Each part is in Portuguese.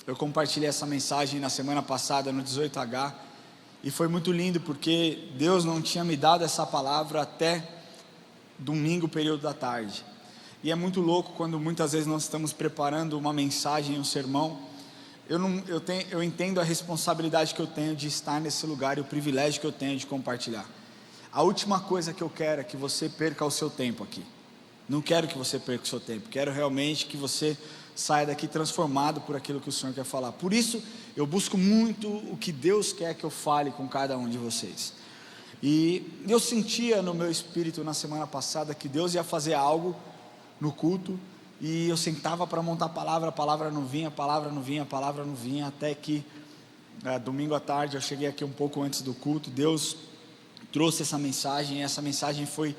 Eu compartilhei essa mensagem na semana passada no 18H, e foi muito lindo porque Deus não tinha me dado essa palavra até domingo, período da tarde. E é muito louco quando muitas vezes nós estamos preparando uma mensagem, um sermão. Eu entendo a responsabilidade que eu tenho de estar nesse lugar e o privilégio que eu tenho de compartilhar. A última coisa que eu quero é que você perca o seu tempo aqui. Não quero que você perca o seu tempo, quero realmente que você saia daqui transformado por aquilo que o Senhor quer falar. Por isso, eu busco muito o que Deus quer que eu fale com cada um de vocês. E eu sentia no meu espírito na semana passada que Deus ia fazer algo no culto, e eu sentava para montar a palavra não vinha, até que domingo à tarde eu cheguei aqui um pouco antes do culto. Deus trouxe essa mensagem, e essa mensagem foi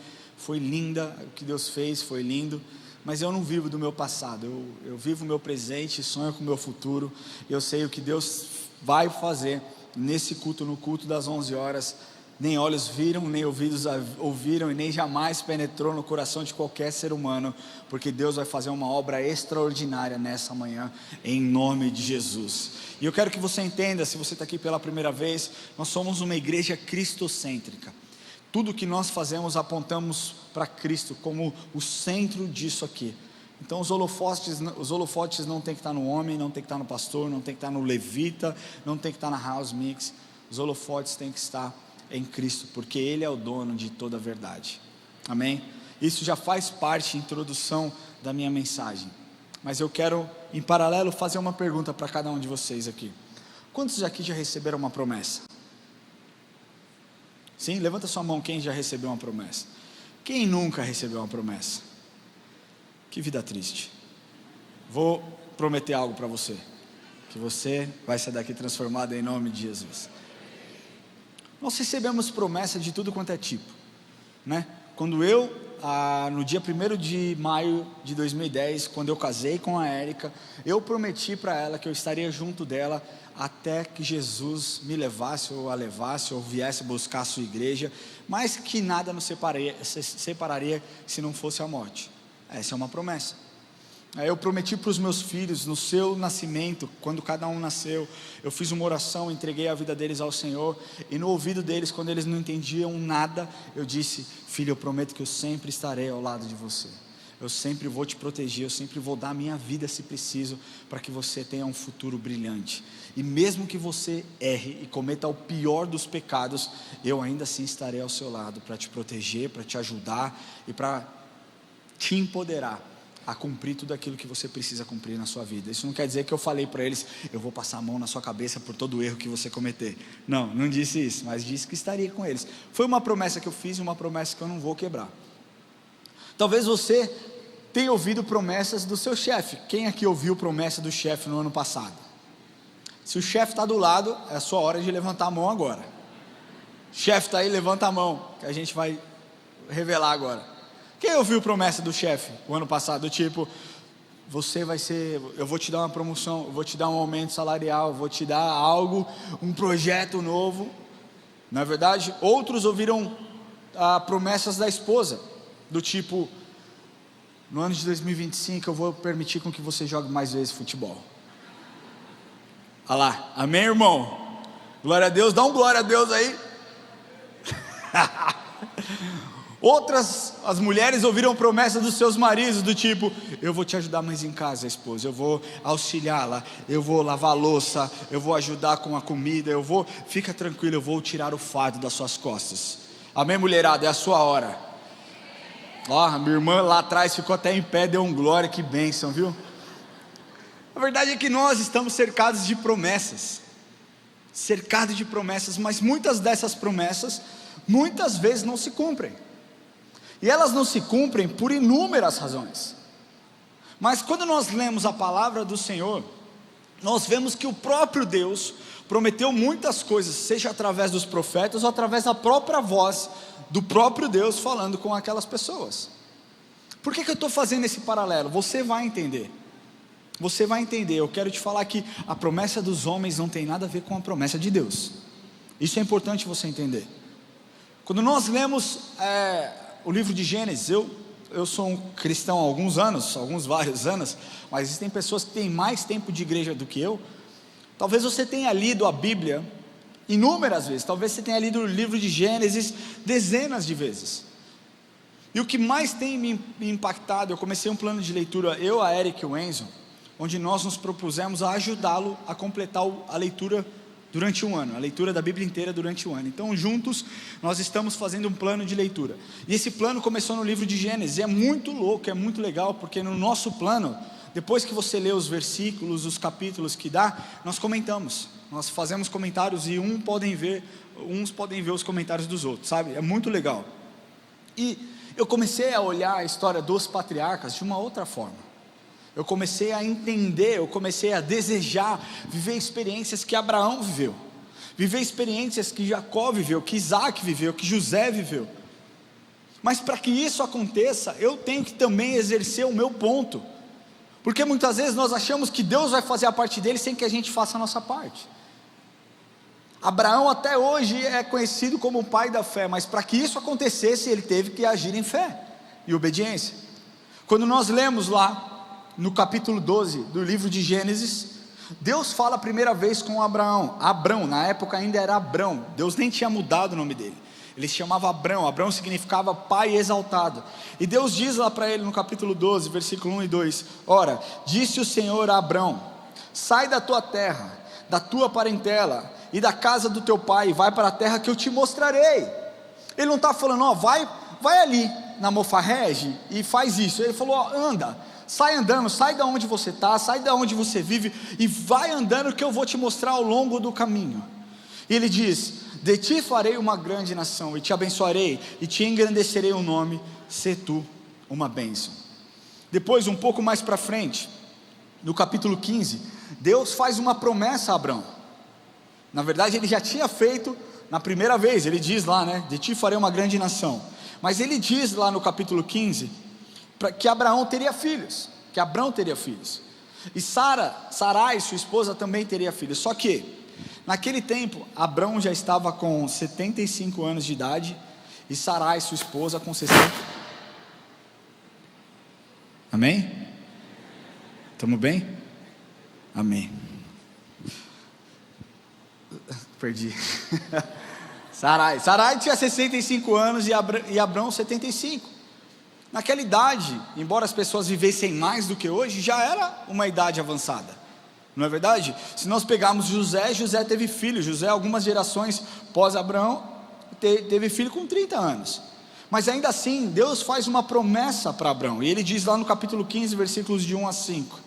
linda. O que Deus fez foi lindo, mas eu não vivo do meu passado, eu vivo o meu presente, sonho com o meu futuro. Eu sei o que Deus vai fazer nesse culto, no culto das 11 horas, nem olhos viram, nem ouvidos ouviram, e nem jamais penetrou no coração de qualquer ser humano, porque Deus vai fazer uma obra extraordinária nessa manhã, em nome de Jesus. E eu quero que você entenda, se você está aqui pela primeira vez, nós somos uma igreja cristocêntrica. Tudo que nós fazemos apontamos para Cristo como o centro disso aqui. Então os holofotes não tem que estar no homem, não tem que estar no pastor, não tem que estar no levita, não tem que estar na house mix. Os holofotes tem que estar em Cristo, porque Ele é o dono de toda a verdade. Amém? Isso já faz parte da introdução da minha mensagem, mas eu quero, em paralelo, fazer uma pergunta para cada um de vocês aqui. Quantos aqui já receberam uma promessa? Sim? Levanta sua mão quem já recebeu uma promessa. Quem nunca recebeu uma promessa? Que vida triste. Vou prometer algo para você, que você vai sair daqui transformado em nome de Jesus. Nós recebemos promessa de tudo quanto é tipo, né? Quando no dia 1º de maio de 2010, quando eu casei com a Érica, eu prometi para ela que eu estaria junto dela até que Jesus me levasse, ou a levasse, ou viesse buscar a sua igreja, mas que nada nos separaria se não fosse a morte. Essa é uma promessa. Eu prometi para os meus filhos, no seu nascimento, quando cada um nasceu, eu fiz uma oração, entreguei a vida deles ao Senhor, e no ouvido deles, quando eles não entendiam nada, eu disse: filho, eu prometo que eu sempre estarei ao lado de você, eu sempre vou te proteger, eu sempre vou dar a minha vida se preciso, para que você tenha um futuro brilhante, e mesmo que você erre e cometa o pior dos pecados, eu ainda assim estarei ao seu lado, para te proteger, para te ajudar, e para te empoderar a cumprir tudo aquilo que você precisa cumprir na sua vida. Isso não quer dizer que eu falei para eles: eu vou passar a mão na sua cabeça por todo o erro que você cometer. Não disse isso, mas disse que estaria com eles. Foi uma promessa que eu fiz, uma promessa que eu não vou quebrar. Talvez você tenha ouvido promessas do seu chefe. Quem aqui ouviu promessa do chefe no ano passado? Se o chefe está do lado, é a sua hora de levantar a mão agora. O chefe está aí, levanta a mão, que a gente vai revelar agora. Quem ouviu promessa do chefe o ano passado? Do tipo: eu vou te dar uma promoção, eu vou te dar um aumento salarial, eu vou te dar algo, um projeto novo. Não é verdade? Outros ouviram promessas da esposa, do tipo: no ano de 2025 eu vou permitir com que você jogue mais vezes futebol. Olha lá, amém, irmão? Glória a Deus, dá um glória a Deus aí. Outras, as mulheres ouviram promessas dos seus maridos, do tipo: eu vou te ajudar mais em casa, esposa, eu vou auxiliá-la, eu vou lavar a louça, eu vou ajudar com a comida, fica tranquilo, eu vou tirar o fardo das suas costas. Amém, mulherada? É a sua hora. Ó, minha irmã lá atrás ficou até em pé, deu um glória, que bênção, viu? A verdade é que nós estamos cercados de promessas, mas muitas dessas promessas, muitas vezes não se cumprem. E elas não se cumprem por inúmeras razões. Mas quando nós lemos a palavra do Senhor, nós vemos que o próprio Deus prometeu muitas coisas, seja através dos profetas ou através da própria voz do próprio Deus falando com aquelas pessoas. Por que eu estou fazendo esse paralelo? Você vai entender. Eu quero te falar que a promessa dos homens não tem nada a ver com a promessa de Deus. Isso é importante você entender. Quando nós lemos o livro de Gênesis, eu eu sou um cristão há alguns anos, vários anos, mas existem pessoas que têm mais tempo de igreja do que eu. Talvez você tenha lido a Bíblia inúmeras vezes, talvez você tenha lido o livro de Gênesis dezenas de vezes. E o que mais tem me impactado, eu comecei um plano de leitura, eu, a Eric e o Enzo, onde nós nos propusemos a ajudá-lo a completar a leitura durante um ano, a leitura da Bíblia inteira durante um ano. Então juntos nós estamos fazendo um plano de leitura, e esse plano começou no livro de Gênesis, e é muito louco, é muito legal, porque no nosso plano, depois que você lê os versículos, os capítulos que dá, nós comentamos, nós fazemos comentários, e uns podem ver os comentários dos outros, sabe, é muito legal. E eu comecei a olhar a história dos patriarcas de uma outra forma. Eu comecei a entender, eu comecei a desejar viver experiências que Abraão viveu, viver experiências que Jacó viveu, que Isaac viveu, que José viveu. Mas para que isso aconteça, eu tenho que também exercer o meu ponto, porque muitas vezes nós achamos que Deus vai fazer a parte dele sem que a gente faça a nossa parte. Abraão até hoje é conhecido como o pai da fé, mas para que isso acontecesse, ele teve que agir em fé e obediência. Quando nós lemos lá no capítulo 12 do livro de Gênesis, Deus fala a primeira vez com Abraão, na época ainda era Abrão, Deus nem tinha mudado o nome dele, ele se chamava Abrão significava pai exaltado, e Deus diz lá para ele no capítulo 12, versículo 1 e 2, ora, disse o Senhor a Abrão, sai da tua terra, da tua parentela, e da casa do teu pai, e vai para a terra que eu te mostrarei. Ele não está falando, ó, vai ali na Mofarrege, e faz isso, ele falou, ó, anda, sai andando, sai da onde você está, sai da onde você vive, e vai andando que eu vou te mostrar ao longo do caminho. E ele diz, de ti farei uma grande nação, e te abençoarei, e te engrandecerei o nome, sê tu uma bênção. Depois, um pouco mais para frente, no capítulo 15, Deus faz uma promessa a Abraão. Na verdade ele já tinha feito na primeira vez, ele diz lá, né, de ti farei uma grande nação, mas ele diz lá no capítulo 15, que Abraão teria filhos, e Sarai, sua esposa, também teria filhos, só que, naquele tempo, Abraão já estava com 75 anos de idade, e Sarai, sua esposa, com 60, amém? Estamos bem? Amém. Perdi. Sarai tinha 65 anos e Abrão 75. Naquela idade, embora as pessoas vivessem mais do que hoje, já era uma idade avançada, não é verdade? Se nós pegarmos José teve filho, algumas gerações pós Abraão, teve filho com 30 anos, mas ainda assim, Deus faz uma promessa para Abraão, e ele diz lá no capítulo 15, versículos de 1 a 5,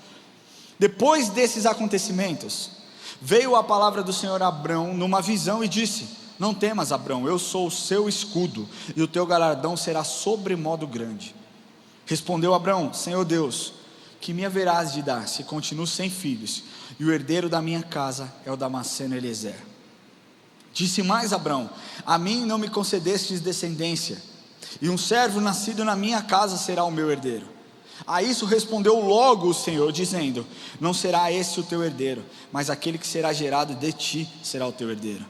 depois desses acontecimentos, veio a palavra do Senhor a Abrão numa visão e disse, não temas Abrão, eu sou o seu escudo, e o teu galardão será sobremodo grande. Respondeu Abrão, Senhor Deus, que me haverás de dar, se continuo sem filhos, e o herdeiro da minha casa é o Damasceno Eliezer. Disse mais Abrão, a mim não me concedestes descendência, e um servo nascido na minha casa será o meu herdeiro. A isso respondeu logo o Senhor, dizendo, não será esse o teu herdeiro, mas aquele que será gerado de ti será o teu herdeiro.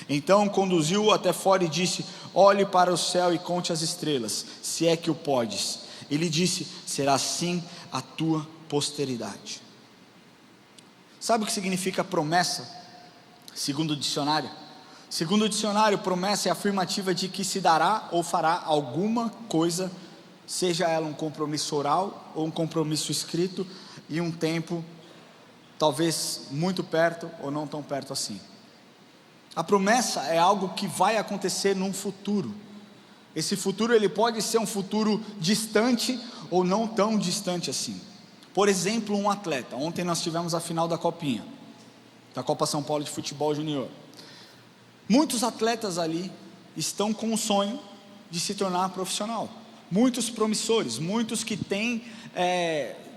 Então conduziu-o até fora e disse, olhe para o céu e conte as estrelas, se é que o podes. Ele disse, será assim a tua posteridade. Sabe o que significa promessa? Segundo o dicionário, promessa é a afirmativa de que se dará ou fará alguma coisa, seja ela um compromisso oral ou um compromisso escrito, e um tempo talvez muito perto ou não tão perto assim. A promessa é algo que vai acontecer num futuro. Esse futuro ele pode ser um futuro distante ou não tão distante assim. Por exemplo, um atleta. Ontem nós tivemos a final da Copinha, da Copa São Paulo de Futebol Júnior. Muitos atletas ali estão com o sonho de se tornar profissional. Muitos promissores, muitos que têm,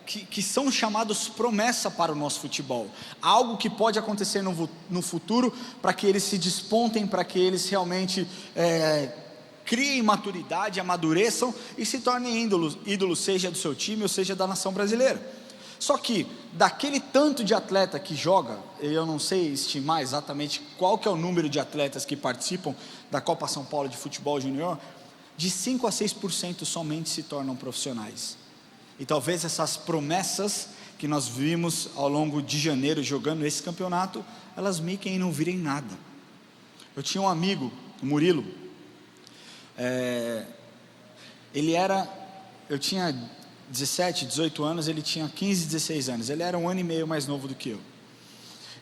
que são chamados promessa para o nosso futebol. Algo que pode acontecer no futuro, para que eles se despontem, para que eles realmente criem maturidade, amadureçam e se tornem ídolos, seja do seu time ou seja da nação brasileira. Só que, daquele tanto de atleta que joga, eu não sei estimar exatamente qual que é o número de atletas que participam da Copa São Paulo de Futebol Júnior, de 5 a 6% somente se tornam profissionais. E talvez essas promessas que nós vimos ao longo de janeiro jogando esse campeonato, elas miquem e não virem nada. Eu tinha um amigo, o Murilo, eu tinha 17, 18 anos, ele tinha 15, 16 anos, ele era 1 ano e meio mais novo do que eu.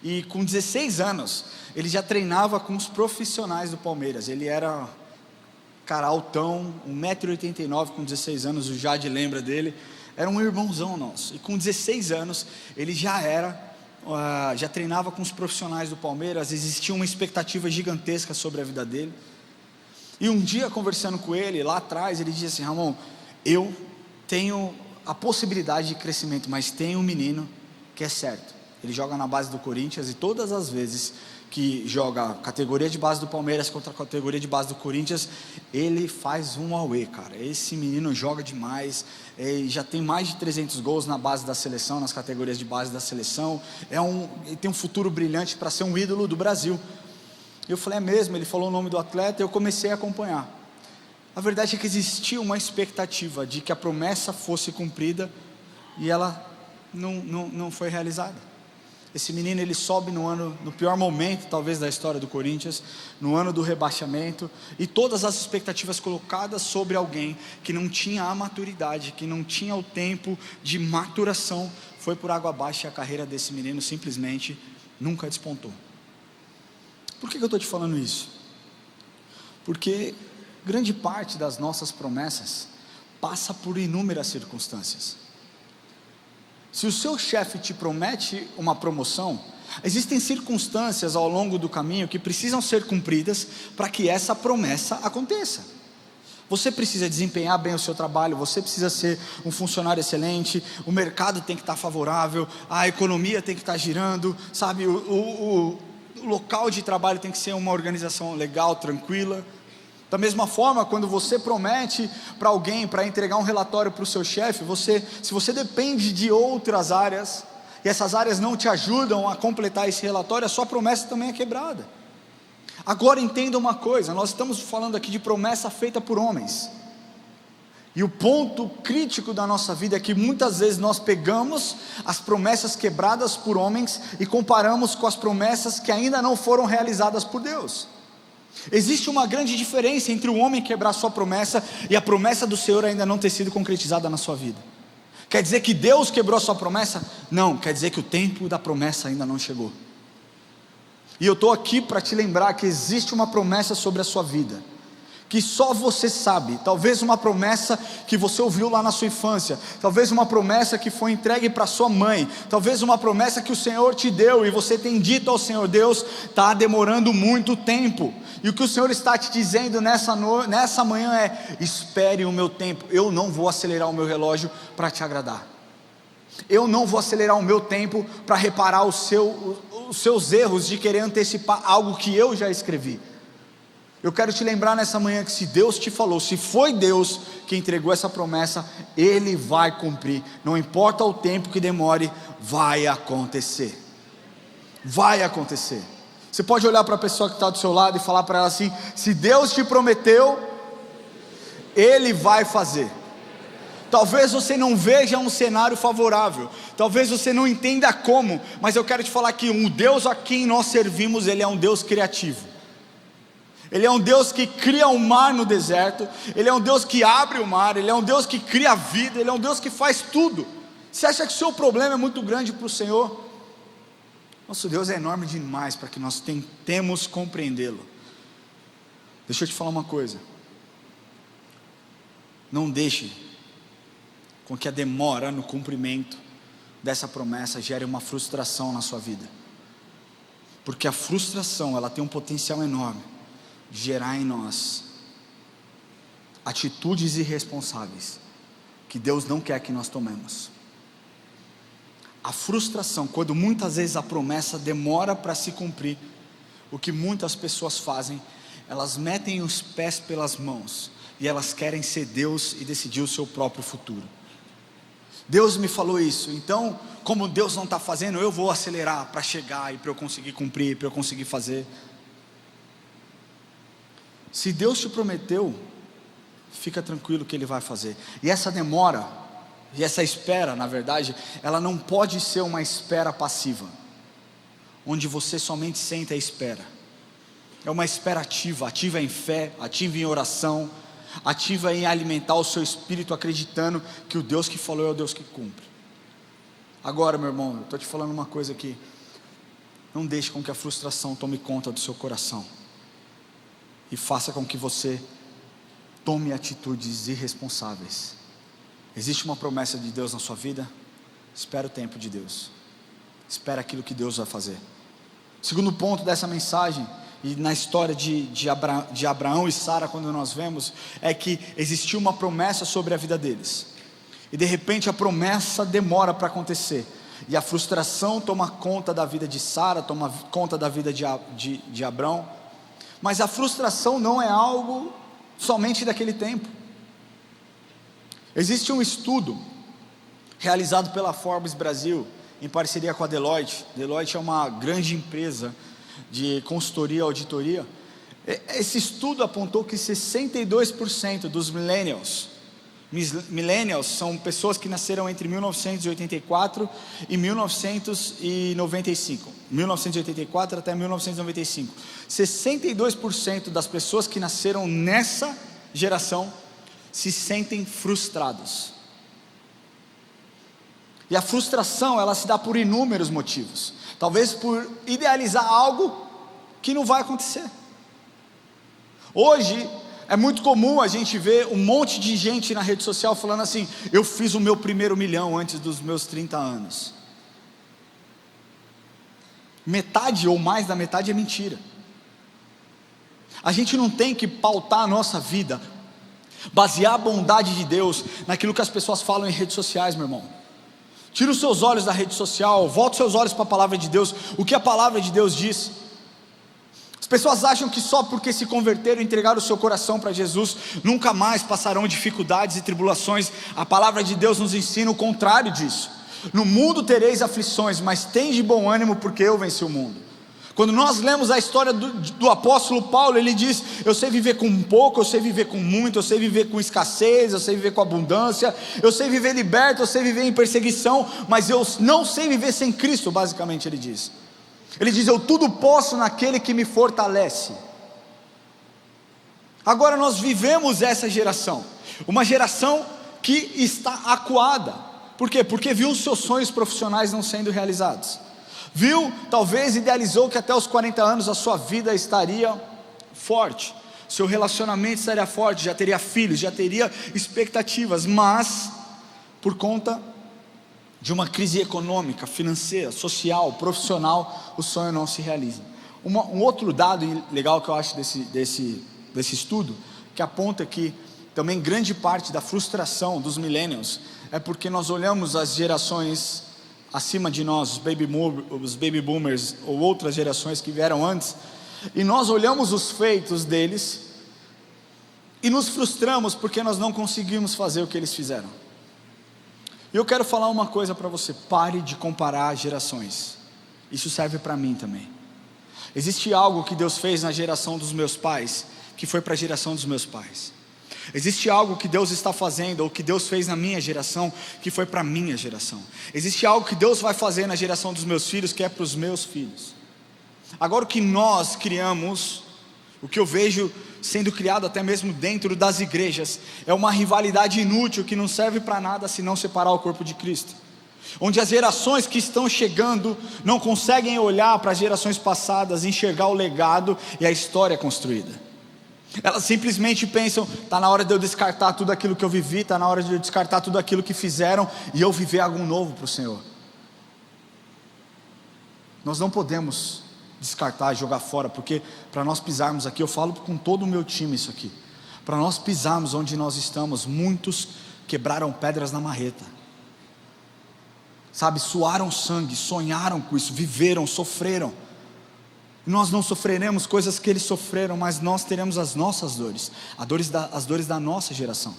E com 16 anos, ele já treinava com os profissionais do Palmeiras. Ele era, cara, altão, 1,89 m com 16 anos, o Jade lembra dele. Era um irmãozão nosso. E com 16 anos, ele já treinava com os profissionais do Palmeiras. Existia uma expectativa gigantesca sobre a vida dele. E um dia, conversando com ele, lá atrás, ele disse assim: Ramon, eu tenho a possibilidade de crescimento, mas tem um menino que é certo. Ele joga na base do Corinthians e todas as vezes que joga a categoria de base do Palmeiras contra a categoria de base do Corinthians, ele faz um auê, cara. Esse menino joga demais, já tem mais de 300 gols na base da seleção, nas categorias de base da seleção, ele tem um futuro brilhante para ser um ídolo do Brasil. Eu falei, é mesmo? Ele falou o nome do atleta e eu comecei a acompanhar. A verdade é que existia uma expectativa de que a promessa fosse cumprida e ela não foi realizada. Esse menino, ele sobe no pior momento talvez da história do Corinthians, no ano do rebaixamento, e todas as expectativas colocadas sobre alguém que não tinha a maturidade, que não tinha o tempo de maturação, foi por água abaixo, e a carreira desse menino simplesmente nunca despontou. Por que eu estou te falando isso? Porque grande parte das nossas promessas passa por inúmeras circunstâncias. Se o seu chefe te promete uma promoção, existem circunstâncias ao longo do caminho que precisam ser cumpridas para que essa promessa aconteça. Você precisa desempenhar bem o seu trabalho, você precisa ser um funcionário excelente, o mercado tem que estar favorável, a economia tem que estar girando, sabe, o local de trabalho tem que ser uma organização legal, tranquila. Da mesma forma, quando você promete para alguém, para entregar um relatório para o seu chefe, se você depende de outras áreas, e essas áreas não te ajudam a completar esse relatório, a sua promessa também é quebrada. Agora entenda uma coisa, nós estamos falando aqui de promessa feita por homens, e o ponto crítico da nossa vida é que muitas vezes nós pegamos as promessas quebradas por homens, e comparamos com as promessas que ainda não foram realizadas por Deus. Existe uma grande diferença entre o homem quebrar sua promessa e a promessa do Senhor ainda não ter sido concretizada na sua vida. Quer dizer que Deus quebrou a sua promessa? Não, quer dizer que o tempo da promessa ainda não chegou. E eu estou aqui para te lembrar que existe uma promessa sobre a sua vida, que só você sabe. Talvez uma promessa que você ouviu lá na sua infância, talvez uma promessa que foi entregue para sua mãe, talvez uma promessa que o Senhor te deu e você tem dito ao Senhor: Deus, está demorando muito tempo. E o que o Senhor está te dizendo nessa manhã é: espere o meu tempo. Eu não vou acelerar o meu relógio para te agradar. Eu não vou acelerar o meu tempo para reparar os seus erros de querer antecipar algo que eu já escrevi. Eu quero te lembrar nessa manhã que se Deus te falou, se foi Deus que entregou essa promessa, Ele vai cumprir. Não importa o tempo que demore, vai acontecer. Vai acontecer. Você pode olhar para a pessoa que está do seu lado e falar para ela assim: se Deus te prometeu, Ele vai fazer. Talvez você não veja um cenário favorável, talvez você não entenda como, mas eu quero te falar que o Deus a quem nós servimos, Ele é um Deus criativo. Ele é um Deus que cria um mar no deserto, Ele é um Deus que abre o mar, Ele é um Deus que cria a vida, Ele é um Deus que faz tudo. Você acha que o seu problema é muito grande para o Senhor? Nosso Deus é enorme demais para que nós tentemos compreendê-lo. Deixa eu te falar uma coisa: não deixe com que a demora no cumprimento dessa promessa gere uma frustração na sua vida, porque a frustração, ela tem um potencial enorme de gerar em nós atitudes irresponsáveis que Deus não quer que nós tomemos. A frustração, quando muitas vezes a promessa demora para se cumprir, o que muitas pessoas fazem, elas metem os pés pelas mãos e elas querem ser Deus e decidir o seu próprio futuro. Deus me falou isso, então como Deus não está fazendo, eu vou acelerar para chegar e para eu conseguir cumprir, para eu conseguir fazer. Se Deus te prometeu, fica tranquilo que Ele vai fazer. E essa demora, e essa espera, na verdade, ela não pode ser uma espera passiva, onde você somente senta e espera. É uma espera ativa, ativa em fé, ativa em oração, ativa em alimentar o seu espírito, acreditando que o Deus que falou é o Deus que cumpre. Agora, meu irmão, eu estou te falando uma coisa aqui. Não deixe com que a frustração tome conta do seu coração, e faça com que você tome atitudes irresponsáveis. Existe uma promessa de Deus na sua vida? Espera o tempo de Deus, espera aquilo que Deus vai fazer. Segundo ponto dessa mensagem, e na história de Abraão e Sara, quando nós vemos, é que existiu uma promessa sobre a vida deles, e de repente a promessa demora para acontecer, e a frustração toma conta da vida de Sara, toma conta da vida de Abraão. Mas a frustração não é algo somente daquele tempo. Existe um estudo realizado pela Forbes Brasil, em parceria com a Deloitte. Deloitte é uma grande empresa de consultoria e auditoria. Esse estudo apontou que 62% dos millennials são pessoas que nasceram entre 1984 e 1995, 1984 até 1995, 62% das pessoas que nasceram nessa geração se sentem frustrados, e a frustração, ela se dá por inúmeros motivos, talvez por idealizar algo que não vai acontecer. Hoje, é muito comum a gente ver um monte de gente na rede social falando assim: eu fiz o meu primeiro milhão antes dos meus 30 anos. Metade ou mais da metade é mentira. A gente não tem que pautar a nossa vida, basear a bondade de Deus naquilo que as pessoas falam em redes sociais, meu irmão. Tira os seus olhos da rede social, volta os seus olhos para a palavra de Deus, o que a palavra de Deus diz. As pessoas acham que só porque se converteram e entregaram o seu coração para Jesus, nunca mais passarão dificuldades e tribulações. A palavra de Deus nos ensina o contrário disso. No mundo tereis aflições, mas tende bom ânimo, porque eu venci o mundo. Quando nós lemos a história do apóstolo Paulo, ele diz: eu sei viver com pouco, eu sei viver com muito, eu sei viver com escassez, eu sei viver com abundância, eu sei viver liberto, eu sei viver em perseguição, mas eu não sei viver sem Cristo. Basicamente ele diz, eu tudo posso naquele que me fortalece. Agora nós vivemos essa geração, uma geração que está acuada. Por quê? Porque viu os seus sonhos profissionais não sendo realizados, talvez idealizou que até os 40 anos a sua vida estaria forte, seu relacionamento estaria forte, já teria filhos, já teria expectativas, mas por conta de uma crise econômica, financeira, social, profissional, o sonho não se realiza. Um outro dado legal que eu acho desse estudo, que aponta que também grande parte da frustração dos millennials é porque nós olhamos as gerações acima de nós, os baby boomers ou outras gerações que vieram antes, e nós olhamos os feitos deles e nos frustramos porque nós não conseguimos fazer o que eles fizeram. E eu quero falar uma coisa para você: pare de comparar gerações. Isso serve para mim também. Existe algo que Deus fez na geração dos meus pais, que foi para a geração dos meus pais. Existe algo que Deus está fazendo, ou que Deus fez na minha geração, que foi para a minha geração. Existe algo que Deus vai fazer na geração dos meus filhos, que é para os meus filhos. Agora, o que nós criamos, o que eu vejo sendo criado até mesmo dentro das igrejas, é uma rivalidade inútil que não serve para nada se não separar o corpo de Cristo, onde as gerações que estão chegando não conseguem olhar para as gerações passadas, enxergar o legado e a história construída. Elas simplesmente pensam: está na hora de eu descartar tudo aquilo que eu vivi, está na hora de eu descartar tudo aquilo que fizeram e eu viver algo novo para o Senhor. Nós não podemos descartar, jogar fora, porque para nós pisarmos aqui, eu falo com todo o meu time isso aqui, para nós pisarmos onde nós estamos, muitos quebraram pedras na marreta, sabe, suaram sangue, sonharam com isso, viveram, sofreram. Nós não sofreremos coisas que eles sofreram, mas nós teremos as nossas dores, as dores da nossa geração.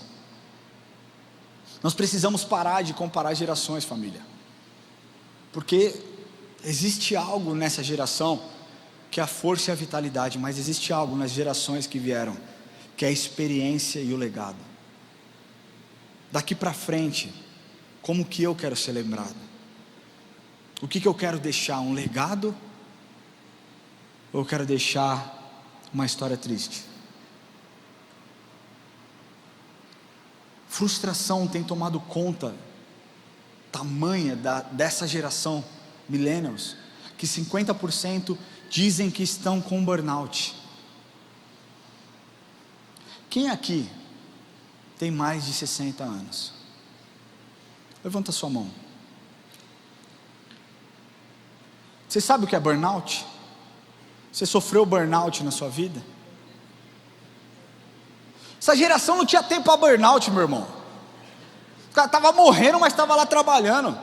Nós precisamos parar de comparar gerações, família, porque existe algo nessa geração que é a força e a vitalidade, mas existe algo nas gerações que vieram, que é a experiência e o legado. daqui para frente, como que eu quero ser lembrado? O que eu quero deixar? Um legado? Ou eu quero deixar uma história triste? Frustração tem tomado conta tamanha dessa geração millennials, que 50% dizem que estão com burnout. Quem aqui tem mais de 60 anos? Levanta sua mão. Você sabe o que é burnout? Você sofreu burnout na sua vida? Essa geração não tinha tempo para burnout, meu irmão. O cara estava morrendo, mas estava lá trabalhando.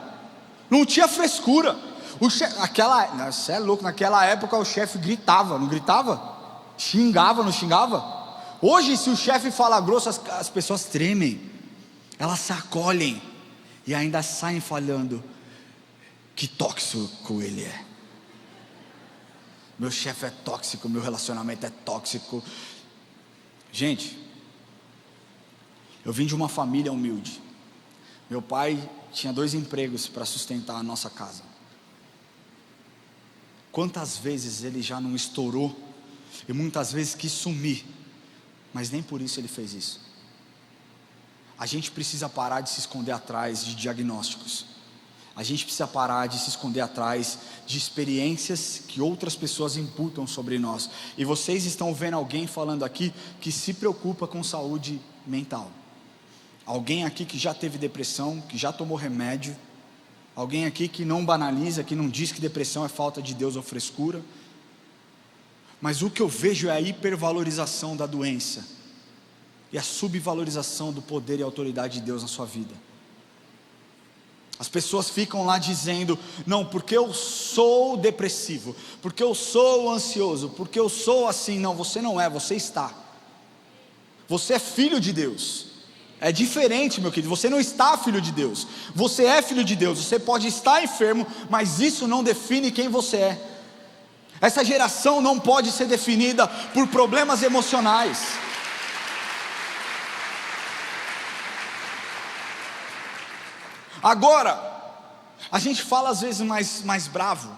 Não tinha frescura. Você é louco, naquela época o chefe gritava, não gritava? Xingava, não xingava? Hoje, se o chefe fala grosso, as pessoas tremem, elas sacolhem e ainda saem falando: que tóxico ele é. Meu chefe é tóxico, meu relacionamento é tóxico. Gente, eu vim de uma família humilde. Meu pai tinha 2 empregos para sustentar a nossa casa. Quantas vezes ele já não estourou e muitas vezes quis sumir, mas nem por isso ele fez isso. A gente precisa parar de se esconder atrás de diagnósticos. A gente precisa parar de se esconder atrás de experiências que outras pessoas imputam sobre nós. E vocês estão vendo alguém falando aqui que se preocupa com saúde mental. Alguém aqui que já teve depressão, que já tomou remédio. Alguém aqui que não banaliza, que não diz que depressão é falta de Deus ou frescura. Mas o que eu vejo é a hipervalorização da doença e a subvalorização do poder e autoridade de Deus na sua vida. As pessoas ficam lá dizendo: não, porque eu sou depressivo, porque eu sou ansioso, porque eu sou assim. Não, você não é, você está. Você é filho de Deus. É diferente, meu querido. Você não está filho de Deus, você é filho de Deus. Você pode estar enfermo, mas isso não define quem você é. Essa geração não pode ser definida por problemas emocionais. Agora, a gente fala às vezes mais bravo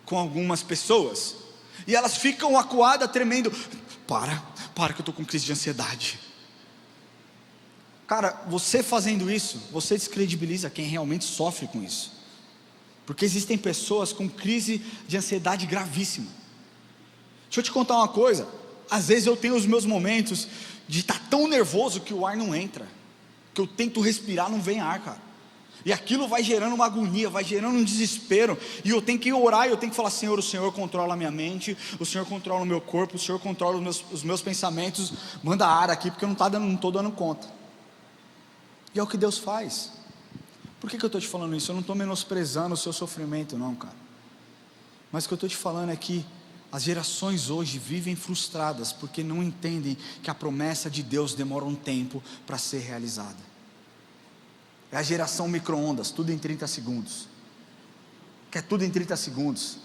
com algumas pessoas, e elas ficam acuadas, tremendo. Para que eu estou com crise de ansiedade. Cara, você fazendo isso, você descredibiliza quem realmente sofre com isso. Porque existem pessoas com crise de ansiedade gravíssima. Deixa eu te contar uma coisa. Às vezes eu tenho os meus momentos de estar tão nervoso que o ar não entra, que eu tento respirar, não vem ar, cara. E aquilo vai gerando uma agonia, vai gerando um desespero. E eu tenho que orar, eu tenho que falar: Senhor, o Senhor controla a minha mente, o Senhor controla o meu corpo, o Senhor controla os meus pensamentos. Manda ar aqui, porque eu não estou dando conta. E é o que Deus faz. Por que eu estou te falando isso? Eu não estou menosprezando o seu sofrimento, não, cara. Mas o que eu estou te falando é que as gerações hoje vivem frustradas, porque não entendem que a promessa de Deus demora um tempo para ser realizada. É a geração micro-ondas, tudo em 30 segundos. Quer tudo em 30 segundos.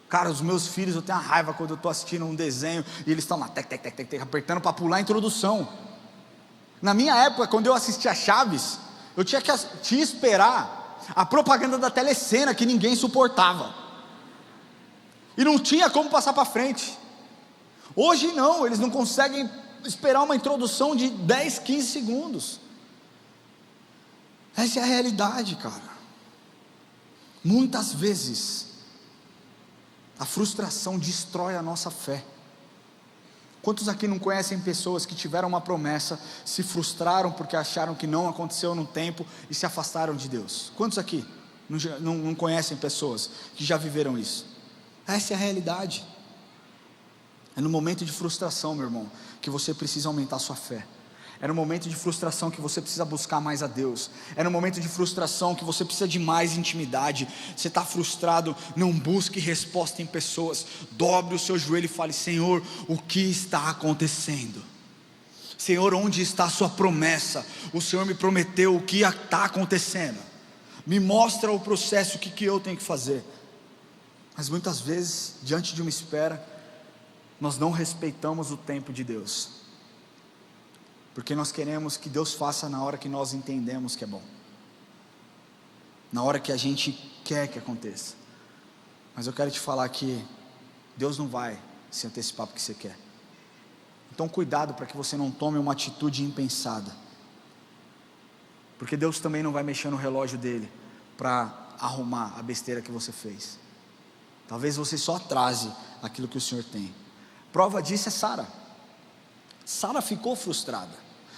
Cara, os meus filhos, eu tenho uma raiva quando eu estou assistindo um desenho e eles estão lá, apertando para pular a introdução. Na minha época, quando eu assistia Chaves, eu tinha que esperar a propaganda da telecena que ninguém suportava. E não tinha como passar para frente. Hoje não, eles não conseguem esperar uma introdução de 10, 15 segundos. Essa é a realidade, cara. Muitas vezes a frustração destrói a nossa fé. Quantos aqui não conhecem pessoas que tiveram uma promessa, se frustraram porque acharam que não aconteceu no tempo e se afastaram de Deus? Quantos aqui não conhecem pessoas que já viveram isso? Essa é a realidade. É no momento de frustração, meu irmão, que você precisa aumentar a sua fé. É no momento de frustração que você precisa buscar mais a Deus. É no momento de frustração que você precisa de mais intimidade. Você está frustrado, não busque resposta em pessoas. Dobre o seu joelho e fale: Senhor, o que está acontecendo? Senhor, onde está a sua promessa? O Senhor me prometeu, o que está acontecendo? Me mostra o processo, o que eu tenho que fazer. Mas muitas vezes, diante de uma espera, nós não respeitamos o tempo de Deus. porque nós queremos que Deus faça na hora que nós entendemos que é bom, na hora que a gente quer que aconteça. Mas eu quero te falar que Deus não vai se antecipar porque você quer. Então cuidado para que você não tome uma atitude impensada, porque Deus também não vai mexer no relógio dele para arrumar a besteira que você fez. Talvez você só atrase aquilo que o Senhor tem. Prova disso é Sara. Sara ficou frustrada.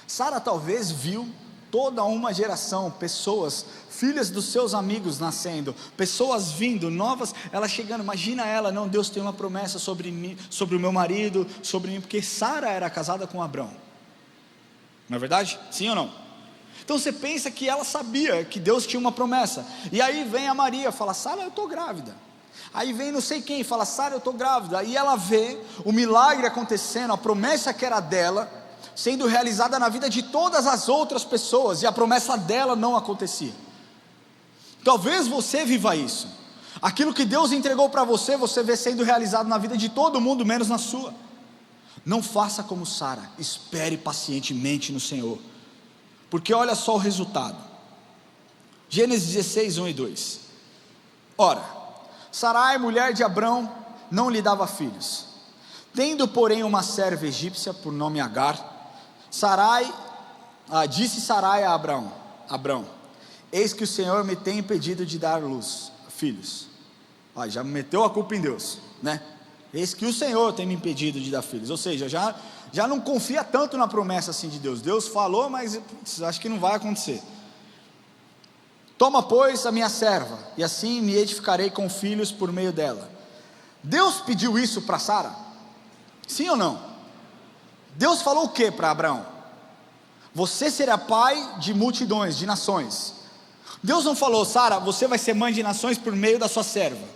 Sara talvez viu toda uma geração, pessoas, filhas dos seus amigos nascendo, pessoas vindo, novas, ela chegando, imagina ela, não, Deus tem uma promessa sobre mim, sobre o meu marido, sobre mim, porque Sara era casada com Abrão, não é verdade? Sim ou não? Então você pensa que ela sabia que Deus tinha uma promessa, e aí vem a Maria, fala, Sara, eu estou grávida. Aí vem não sei quem, fala, Sara, eu estou grávida. Aí ela vê o milagre acontecendo, a promessa que era dela, sendo realizada na vida de todas as outras pessoas, e a promessa dela não acontecia. Talvez você viva isso, aquilo que Deus entregou para você, você vê sendo realizado na vida de todo mundo, menos na sua. Não faça como Sara, espere pacientemente no Senhor, porque olha só o resultado. Gênesis 16, 1 e 2. Ora, Sarai, mulher de Abrão, não lhe dava filhos, tendo porém uma serva egípcia, por nome Agar, disse Sarai a Abrão, eis que o Senhor me tem impedido de dar luz, filhos. Já meteu a culpa em Deus, né? Eis que o Senhor tem me impedido de dar filhos, ou seja, já não confia tanto na promessa assim de Deus. Deus falou, mas acho que não vai acontecer. Toma, pois, a minha serva, e assim me edificarei com filhos por meio dela. Deus pediu isso para Sara? Sim ou não? Deus falou o que para Abraão? Você será pai de multidões, de nações. Deus não falou, Sara, você vai ser mãe de nações por meio da sua serva.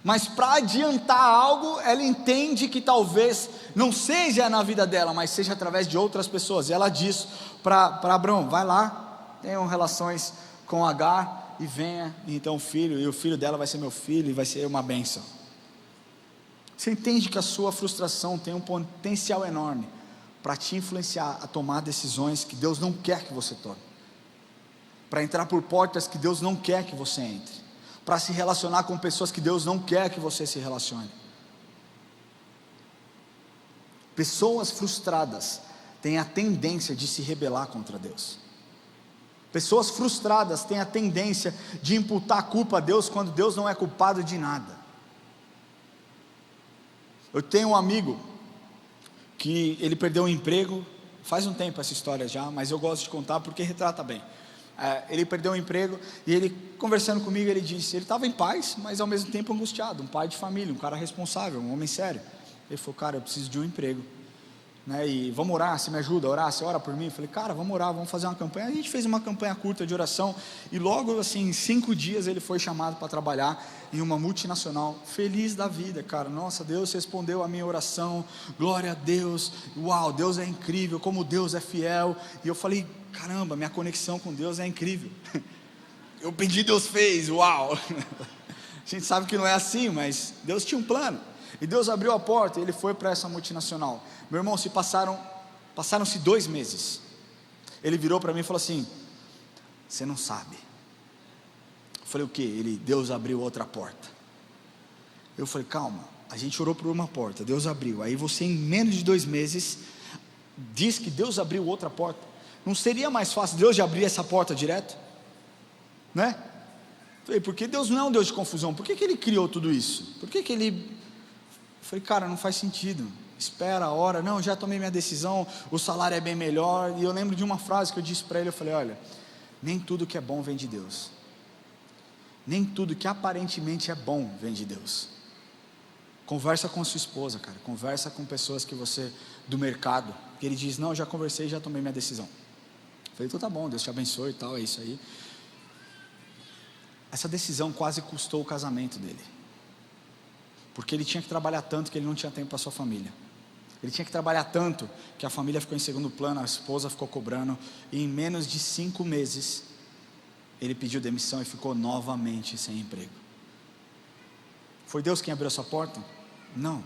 Mas para adiantar algo, ela entende que talvez não seja na vida dela, mas seja através de outras pessoas. E ela diz para Abraão, vai lá, tenham relações com Agar e venha, e então o filho, e o filho dela vai ser meu filho, e vai ser uma bênção. Você entende que a sua frustração tem um potencial enorme para te influenciar a tomar decisões que Deus não quer que você tome, para entrar por portas que Deus não quer que você entre, para se relacionar com pessoas que Deus não quer que você se relacione. Pessoas frustradas têm a tendência de se rebelar contra Deus. Pessoas frustradas têm a tendência de imputar a culpa a Deus, quando Deus não é culpado de nada. Eu tenho um amigo, que ele perdeu um emprego, faz um tempo essa história já, mas eu gosto de contar porque retrata bem. Ele perdeu um emprego, e ele conversando comigo, ele disse, ele estava em paz, mas ao mesmo tempo angustiado, um pai de família, um cara responsável, um homem sério. Ele falou, cara, eu preciso de um emprego, né? E vamos orar, você me ajuda a orar, você ora por mim? Eu falei, cara, vamos orar, vamos fazer uma campanha. A gente fez uma campanha curta de oração, e logo assim, em 5 dias ele foi chamado para trabalhar em uma multinacional, feliz da vida, cara. Nossa, Deus respondeu a minha oração, glória a Deus, uau, Deus é incrível, como Deus é fiel. E eu falei, caramba, minha conexão com Deus é incrível. Eu pedi, Deus fez, uau. A gente sabe que não é assim, mas Deus tinha um plano, e Deus abriu a porta, e ele foi para essa multinacional. Meu irmão, passaram-se 2 meses. Ele virou para mim e falou assim, você não sabe. Eu falei, o que? Deus abriu outra porta. Eu falei, calma, a gente orou por uma porta, Deus abriu, aí você em menos de 2 meses diz que Deus abriu outra porta. Não seria mais fácil Deus já abrir essa porta direto? Né? Eu falei, porque Deus não é um Deus de confusão, por que Ele criou tudo isso? Por que Ele... Eu falei, cara, não faz sentido, espera, ora, não, já tomei minha decisão, o salário é bem melhor. E eu lembro de uma frase que eu disse para ele, eu falei, olha, nem tudo que é bom vem de Deus, nem tudo que aparentemente é bom vem de Deus. Conversa com a sua esposa, cara, conversa com pessoas que você, do mercado, que ele diz, não, já conversei, já tomei minha decisão. Eu falei, então tá bom, Deus te abençoe e tal, é isso aí. Essa decisão quase custou o casamento dele, porque ele tinha que trabalhar tanto que ele não tinha tempo para sua família. Ele tinha que trabalhar tanto que a família ficou em segundo plano, a esposa ficou cobrando, e em menos de 5 meses ele pediu demissão e ficou novamente sem emprego. Foi Deus quem abriu essa porta? Não.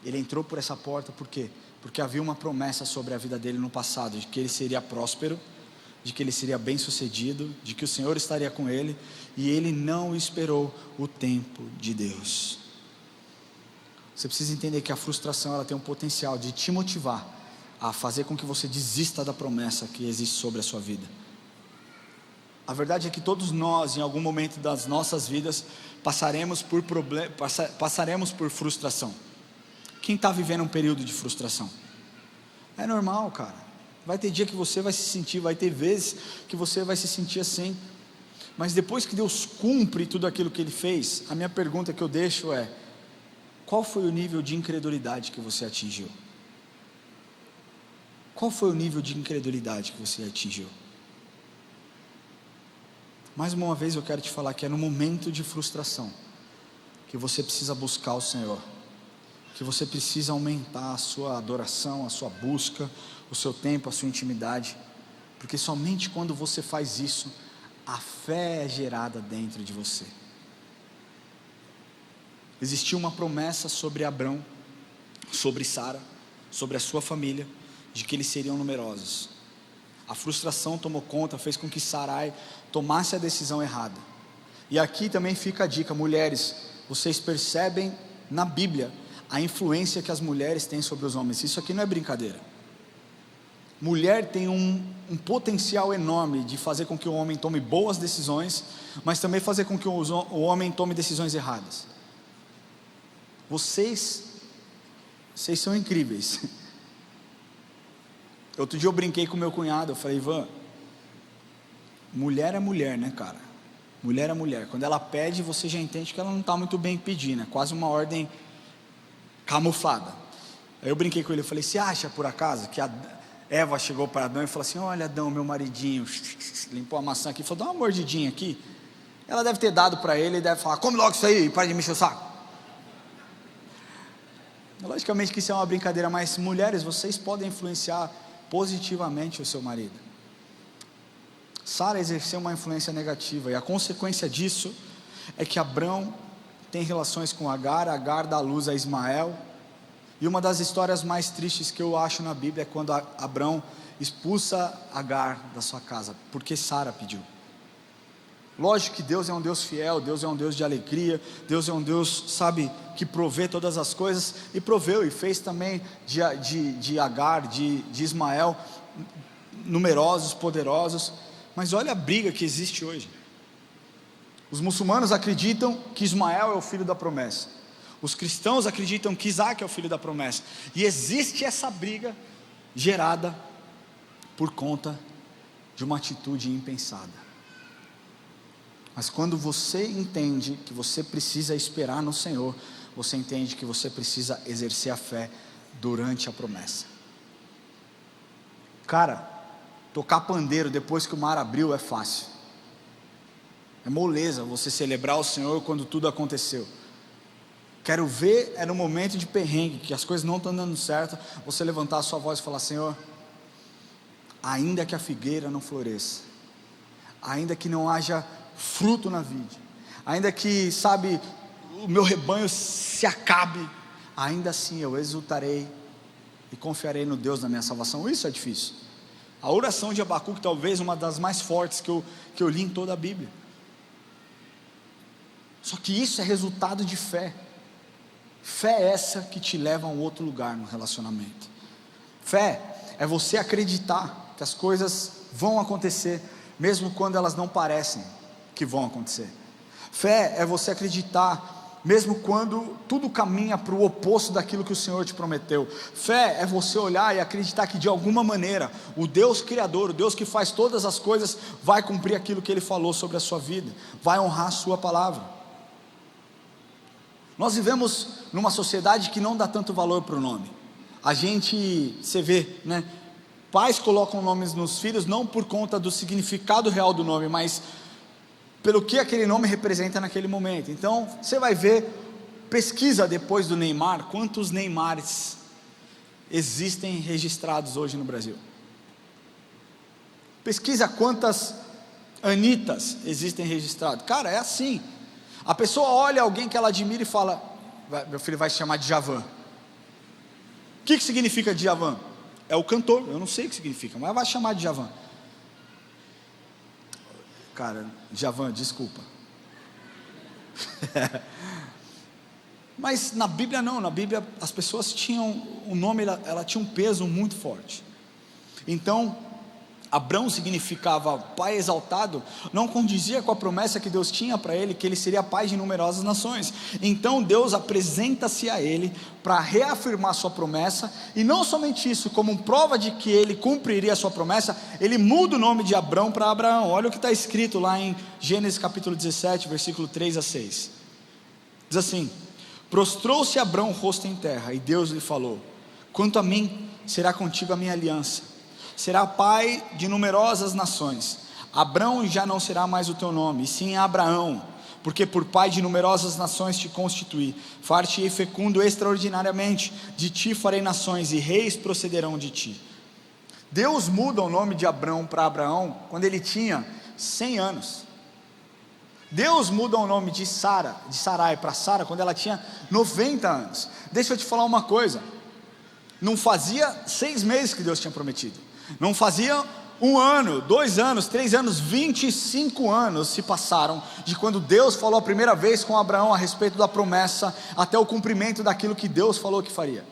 Ele entrou por essa porta, por quê? Porque havia uma promessa sobre a vida dele no passado, de que ele seria próspero, de que ele seria bem sucedido, de que o Senhor estaria com ele, e ele não esperou o tempo de Deus. Você precisa entender que a frustração, ela tem um potencial de te motivar a fazer com que você desista da promessa que existe sobre a sua vida. A verdade é que todos nós, em algum momento das nossas vidas, passaremos por frustração. Quem está vivendo um período de frustração? É normal, cara. Vai ter dia que você vai se sentir, vai ter vezes que você vai se sentir assim. Mas depois que Deus cumpre tudo aquilo que Ele fez, a minha pergunta que eu deixo é: qual foi o nível de incredulidade que você atingiu? Qual foi o nível de incredulidade que você atingiu? Mais uma vez eu quero te falar que é no momento de frustração que você precisa buscar o Senhor, que você precisa aumentar a sua adoração, a sua busca, o seu tempo, a sua intimidade, porque somente quando você faz isso, a fé é gerada dentro de você. Existia uma promessa sobre Abrão, sobre Sara, sobre a sua família, de que eles seriam numerosos. A frustração tomou conta, fez com que Sarai tomasse a decisão errada. E aqui também fica a dica: mulheres, vocês percebem na Bíblia a influência que as mulheres têm sobre os homens. Isso aqui não é brincadeira. Mulher tem um potencial enorme de fazer com que o homem tome boas decisões, mas também fazer com que o homem tome decisões erradas. Vocês são incríveis. Outro dia eu brinquei com meu cunhado, eu falei: Ivan, mulher é mulher, né, cara? Mulher é mulher. Quando ela pede, você já entende que ela não está muito bem pedindo, é quase uma ordem camuflada. Aí eu brinquei com ele, eu falei: você acha por acaso que a Eva chegou para Adão e falou assim: olha, Adão, meu maridinho, limpou a maçã aqui, falou: dá uma mordidinha aqui. Ela deve ter dado para ele e deve falar: come logo isso aí e para de me encher o saco. Logicamente que isso é uma brincadeira, mas mulheres, vocês podem influenciar positivamente o seu marido. Sara exerceu uma influência negativa, e a consequência disso é que Abrão tem relações com Agar, Agar dá luz a Ismael, e uma das histórias mais tristes que eu acho na Bíblia é quando Abrão expulsa Agar da sua casa, porque Sara pediu. Lógico que Deus é um Deus fiel, Deus é um Deus de alegria, Deus é um Deus, sabe, que provê todas as coisas, e proveu, e fez também de Agar, de Ismael, numerosos, poderosos. Mas olha a briga que existe hoje. Os muçulmanos acreditam que Ismael é o filho da promessa, os cristãos acreditam que Isaac é o filho da promessa, e existe essa briga gerada por conta de uma atitude impensada. Mas quando você entende que você precisa esperar no Senhor, você entende que você precisa exercer a fé durante a promessa. Cara, tocar pandeiro depois que o mar abriu é fácil. É moleza você celebrar o Senhor quando tudo aconteceu. Quero ver é no momento de perrengue, que as coisas não estão dando certo, você levantar a sua voz e falar: Senhor, ainda que a figueira não floresça, ainda que não haja fruto na vide, ainda que, sabe, o meu rebanho se acabe, ainda assim eu exultarei e confiarei no Deus da minha salvação. Isso é difícil. A oração de Abacuque, talvez uma das mais fortes que eu li em toda a Bíblia. Só que isso é resultado de fé. Fé é essa que te leva a um outro lugar no relacionamento. Fé é você acreditar que as coisas vão acontecer, mesmo quando elas não parecem que vão acontecer. Fé é você acreditar mesmo quando tudo caminha para o oposto daquilo que o Senhor te prometeu. Fé é você olhar e acreditar que de alguma maneira o Deus Criador, o Deus que faz todas as coisas, vai cumprir aquilo que Ele falou sobre a sua vida, vai honrar a sua palavra. Nós vivemos numa sociedade que não dá tanto valor para o nome. A gente, você vê, né? Pais colocam nomes nos filhos não por conta do significado real do nome, mas pelo que aquele nome representa naquele momento. Então, você vai ver, pesquisa depois do Neymar, quantos Neymares existem registrados hoje no Brasil. Pesquisa quantas Anitas existem registradas. Cara, é assim. A pessoa olha alguém que ela admira e fala: meu filho vai se chamar Djavan. O que significa Djavan? É o cantor, eu não sei o que significa, mas vai chamar de Djavan. Cara, Djavan, desculpa. Mas na Bíblia não, na Bíblia as pessoas tinham, o nome ela tinha um peso muito forte. Então, Abrão significava pai exaltado, não condizia com a promessa que Deus tinha para ele, que ele seria pai de numerosas nações. Então Deus apresenta-se a ele para reafirmar sua promessa, e não somente isso, como prova de que ele cumpriria a sua promessa, ele muda o nome de Abrão para Abraão. Olha o que está escrito lá em Gênesis capítulo 17, versículo 3 a 6, diz assim: prostrou-se Abrão rosto em terra, e Deus lhe falou: quanto a mim, será contigo a minha aliança, será pai de numerosas nações. Abrão já não será mais o teu nome, e sim Abraão, porque por pai de numerosas nações te constituí, far-te-ei fecundo extraordinariamente, de ti farei nações, e reis procederão de ti. Deus muda o nome de Abrão para Abraão quando ele tinha 100 anos. Deus muda o nome de Sarai para Sara quando ela tinha 90 anos. Deixa eu te falar uma coisa, não fazia 6 meses que Deus tinha prometido, não fazia 1 ano, 2 anos, 3 anos, 25 anos se passaram de quando Deus falou a primeira vez com Abraão a respeito da promessa, até o cumprimento daquilo que Deus falou que faria.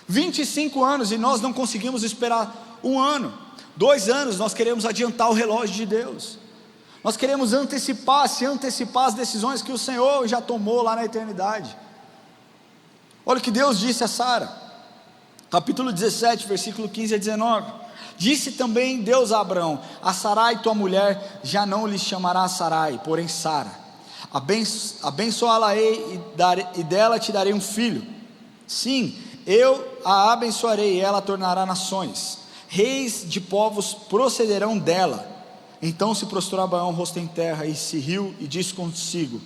25 anos, e nós não conseguimos esperar 1 ano, 2 anos, nós queremos adiantar o relógio de Deus, nós queremos antecipar as decisões que o Senhor já tomou lá na eternidade. Olha o que Deus disse a Sara, capítulo 17, versículo 15 a 19, disse também Deus a Abraão: a Sarai tua mulher já não lhe chamará Sarai, porém Sara, abençoá-la-ei e dela te darei um filho, sim, eu a abençoarei e ela tornará nações, reis de povos procederão dela. Então se prostrou Abraão rosto em terra, e se riu e disse consigo: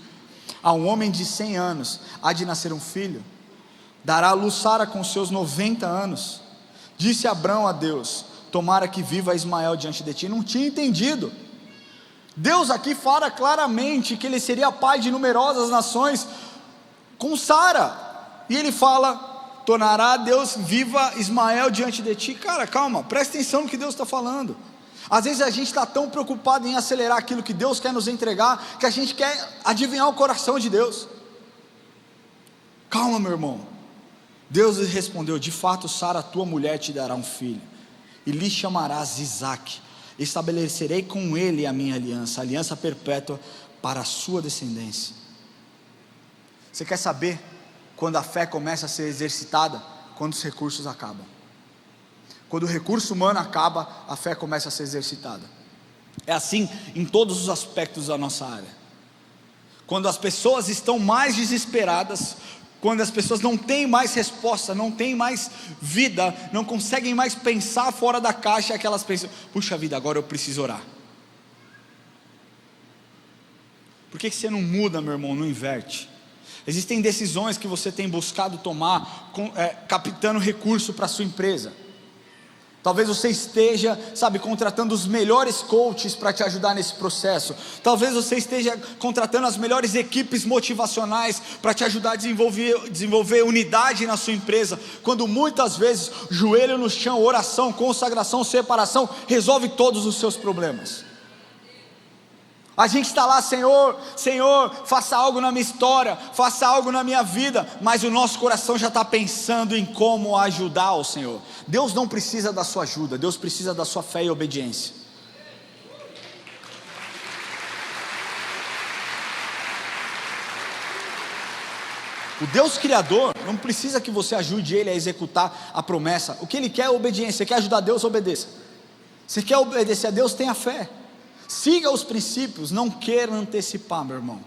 a um homem de 100 anos há de nascer um filho? Dará à luz Sara com seus 90 anos? Disse Abrão a Deus: tomara que viva Ismael diante de ti. Não tinha entendido. Deus aqui fala claramente que ele seria pai de numerosas nações com Sara, e ele fala: tornará Deus viva Ismael diante de ti. Cara, calma, presta atenção no que Deus está falando. Às vezes a gente está tão preocupado em acelerar aquilo que Deus quer nos entregar, que a gente quer adivinhar o coração de Deus. Calma, meu irmão. Deus lhe respondeu: de fato Sara tua mulher te dará um filho, e lhe chamarás Isaque. Estabelecerei com ele a minha aliança perpétua para a sua descendência. Você quer saber quando a fé começa a ser exercitada? Quando os recursos acabam. Quando o recurso humano acaba, a fé começa a ser exercitada. É assim em todos os aspectos da nossa área. Quando as pessoas estão mais desesperadas, quando as pessoas não têm mais resposta, não têm mais vida, não conseguem mais pensar fora da caixa, é que elas pensam: puxa vida, agora eu preciso orar. Por que você não muda, meu irmão, não inverte? Existem decisões que você tem buscado tomar, captando recurso para a sua empresa. Talvez você esteja, contratando os melhores coaches para te ajudar nesse processo. Talvez você esteja contratando as melhores equipes motivacionais para te ajudar a desenvolver unidade na sua empresa, quando muitas vezes joelho no chão, oração, consagração, separação resolve todos os seus problemas. A gente está lá: Senhor, faça algo na minha história, faça algo na minha vida, mas o nosso coração já está pensando em como ajudar o Senhor. Deus não precisa da sua ajuda, Deus precisa da sua fé e obediência. O Deus Criador não precisa que você ajude Ele a executar a promessa. O que Ele quer é obediência. Você quer ajudar Deus? Obedeça. Você quer obedecer a Deus? Tenha fé. Siga os princípios, não queira antecipar, meu irmão.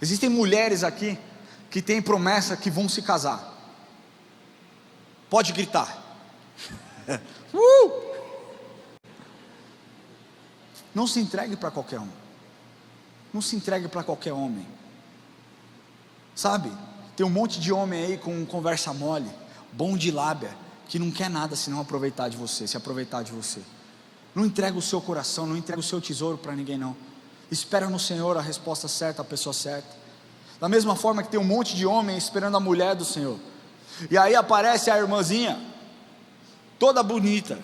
Existem mulheres aqui que têm promessa que vão se casar. Pode gritar. Não se entregue para qualquer um. Não se entregue para qualquer homem. Tem um monte de homem aí com conversa mole, bom de lábia, que não quer nada senão aproveitar de você, se aproveitar de você. Não entrega o seu coração, não entrega o seu tesouro para ninguém não. Espera no Senhor a resposta certa, a pessoa certa. Da mesma forma que tem um monte de homem esperando a mulher do Senhor. E aí aparece a irmãzinha, toda bonita,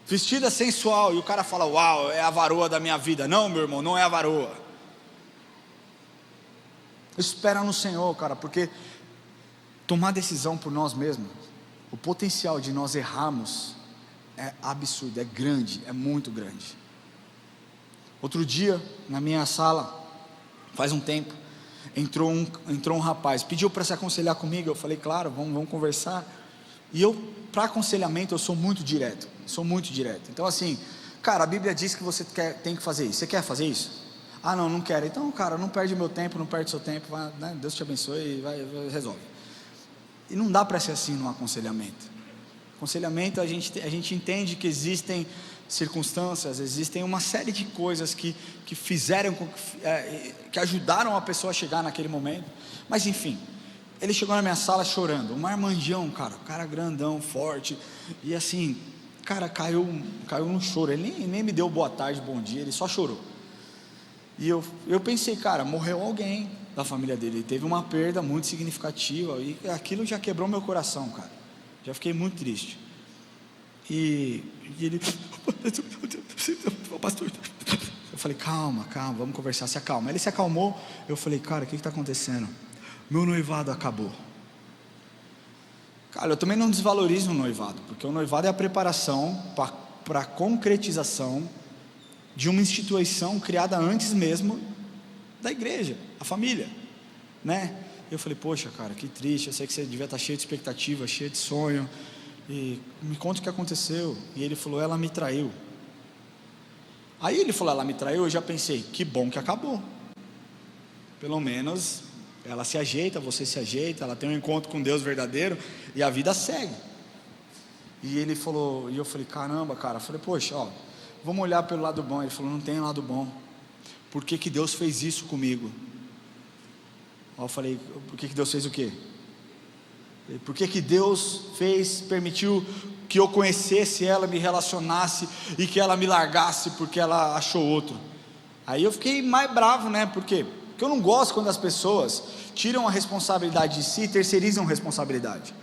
vestida sensual, e o cara fala: uau, é a varoa da minha vida. Não, meu irmão, não é a varoa. Espera no Senhor, cara, porque tomar decisão por nós mesmos, o potencial de nós errarmos é absurdo, é grande, é muito grande. Outro dia, na minha sala, faz um tempo, entrou um rapaz, pediu para se aconselhar comigo. Eu falei: claro, vamos conversar. E eu, para aconselhamento, eu sou muito direto. Então assim, cara, a Bíblia diz que você tem que fazer isso. Você quer fazer isso? Ah, não quero. Então, cara, não perde meu tempo, não perde seu tempo, vai, né? Deus te abençoe e vai, resolve. E não dá para ser assim no aconselhamento. Aconselhamento, a gente entende que existem circunstâncias, existem uma série de coisas que fizeram, que ajudaram a pessoa a chegar naquele momento. Mas enfim, ele chegou na minha sala chorando, um marmanjão, cara grandão, forte, e assim, cara, caiu no choro. Ele nem me deu boa tarde, bom dia, ele só chorou. E eu pensei, cara, morreu alguém da família dele, ele teve uma perda muito significativa, e aquilo já quebrou meu coração, cara, já fiquei muito triste. E ele, pastor, eu falei: calma, vamos conversar, se acalma. Ele se acalmou. Eu falei: cara, o que está acontecendo? Meu noivado acabou. Cara, eu também não desvalorizo o noivado, porque o noivado é a preparação para a concretização de uma instituição criada antes mesmo da igreja, a família, né? Eu falei: poxa, cara, que triste, eu sei que você devia estar cheio de expectativa, cheio de sonho, e me conta o que aconteceu. E ele falou: ela me traiu. Aí ele falou: ela me traiu. Eu já pensei: que bom que acabou, pelo menos ela se ajeita, você se ajeita, ela tem um encontro com Deus verdadeiro e a vida segue. E ele falou, e eu falei: caramba, cara. Eu falei: poxa, vamos olhar pelo lado bom. Ele falou: não tem lado bom. Por que Deus fez isso comigo? Eu falei: por que Deus fez o quê? Por que Deus permitiu que eu conhecesse ela, me relacionasse, e que ela me largasse porque ela achou outro? Aí eu fiquei mais bravo, né? Por quê? Porque eu não gosto quando as pessoas tiram a responsabilidade de si e terceirizam a responsabilidade.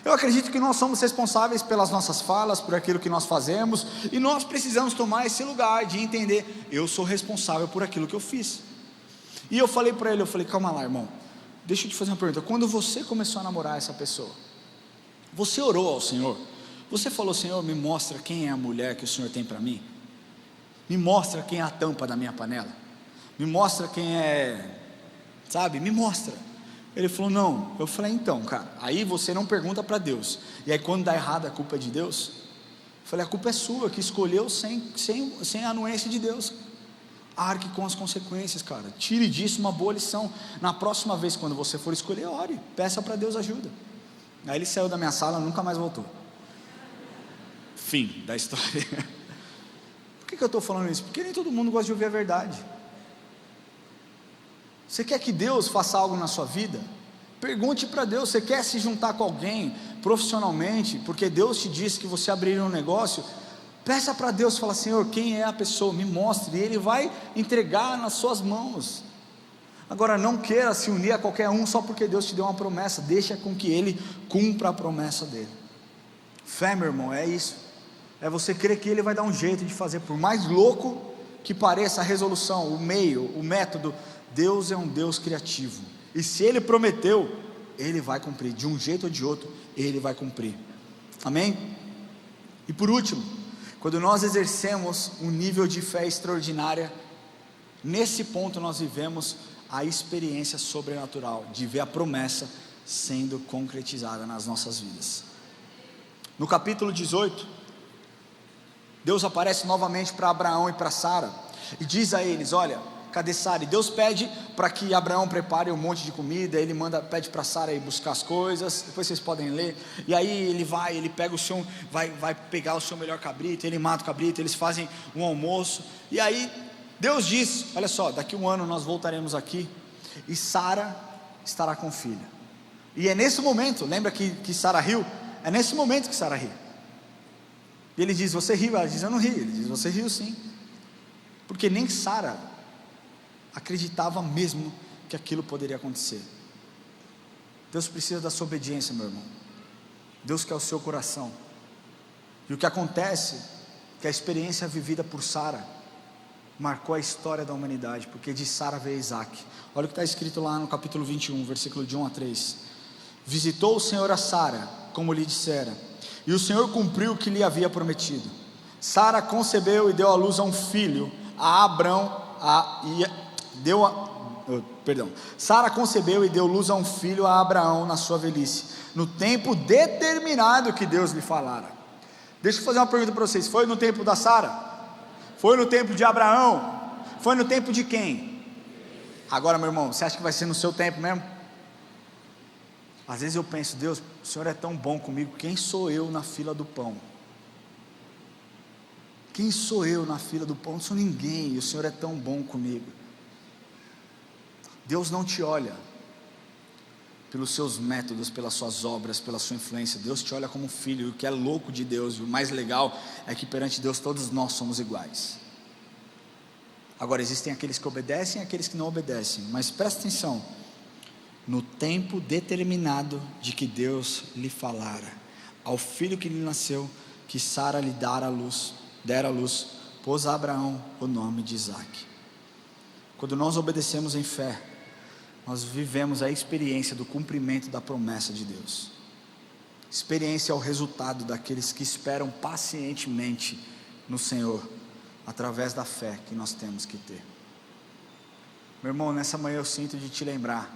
Eu acredito que nós somos responsáveis pelas nossas falas, por aquilo que nós fazemos, e nós precisamos tomar esse lugar de entender: eu sou responsável por aquilo que eu fiz. E eu falei para ele, eu falei: calma lá, irmão, deixa eu te fazer uma pergunta. Quando você começou a namorar essa pessoa, você orou ao Senhor? Você falou: Senhor, me mostra quem é a mulher que o Senhor tem para mim? Me mostra quem é a tampa da minha panela? Me mostra quem é, sabe, me mostra. Ele falou: não. Eu falei: então, cara, aí você não pergunta para Deus, e aí quando dá errado a culpa é de Deus? Eu falei: a culpa é sua, que escolheu sem a anuência de Deus. Arque com as consequências, cara. Tire disso uma boa lição. Na próxima vez, quando você for escolher, ore, peça para Deus ajuda. Aí ele saiu da minha sala, nunca mais voltou. Fim da história. Por que eu estou falando isso? Porque nem todo mundo gosta de ouvir a verdade. Você quer que Deus faça algo na sua vida? Pergunte para Deus. Você quer se juntar com alguém profissionalmente, porque Deus te disse que você abriria um negócio? Peça para Deus, fala: Senhor, quem é a pessoa? Me mostre, e Ele vai entregar nas suas mãos. Agora, não queira se unir a qualquer um só porque Deus te deu uma promessa. Deixa com que Ele cumpra a promessa dele. Fé, meu irmão, é isso. É você crer que Ele vai dar um jeito de fazer. Por mais louco que pareça a resolução, o meio, o método, Deus é um Deus criativo, e se Ele prometeu, Ele vai cumprir, de um jeito ou de outro, Ele vai cumprir. Amém? E por último, quando nós exercemos um nível de fé extraordinária, nesse ponto nós vivemos a experiência sobrenatural, de ver a promessa sendo concretizada nas nossas vidas. No capítulo 18, Deus aparece novamente para Abraão e para Sara, e diz a eles: olha, cadê Sara? E Deus pede para que Abraão prepare um monte de comida. Ele pede para Sara ir buscar as coisas. Depois vocês podem ler. E aí ele pega vai pegar o seu melhor cabrito. Ele mata o cabrito. Eles fazem um almoço. E aí Deus diz: olha só, daqui 1 ano nós voltaremos aqui e Sara estará com filho. E é nesse momento, lembra que Sara riu? É nesse momento que Sara ri. E ele diz: você riu? Ela diz: eu não ri. Ele diz: você riu sim. Porque nem Sara acreditava mesmo que aquilo poderia acontecer. Deus precisa da sua obediência, meu irmão. Deus quer o seu coração. E o que acontece, que a experiência vivida por Sara marcou a história da humanidade, porque de Sara veio Isaac. Olha o que está escrito lá no capítulo 21, versículo de 1 a 3. Visitou o Senhor a Sara, como lhe dissera, e o Senhor cumpriu o que lhe havia prometido. Sara concebeu e deu à luz a um filho, a Abrão, Sara concebeu e deu luz a um filho a Abraão na sua velhice, no tempo determinado que Deus lhe falara. Deixa eu fazer uma pergunta para vocês: foi no tempo da Sara? Foi no tempo de Abraão? Foi no tempo de quem? Agora, meu irmão, você acha que vai ser no seu tempo mesmo? Às vezes eu penso: Deus, o Senhor é tão bom comigo, quem sou eu na fila do pão? Quem sou eu na fila do pão? Não sou ninguém, e o Senhor é tão bom comigo. Deus não te olha pelos seus métodos, pelas suas obras, pela sua influência. Deus te olha como filho. E o que é louco de Deus, e o mais legal, é que perante Deus todos nós somos iguais. Agora, existem aqueles que obedecem e aqueles que não obedecem, mas presta atenção: no tempo determinado de que Deus lhe falara, ao filho que lhe nasceu, que Sara lhe dera à luz, pôs a Abraão o nome de Isaque. Quando nós obedecemos em fé, nós vivemos a experiência do cumprimento da promessa de Deus. Experiência é o resultado daqueles que esperam pacientemente no Senhor, através da fé que nós temos que ter. Meu irmão, nessa manhã eu sinto de te lembrar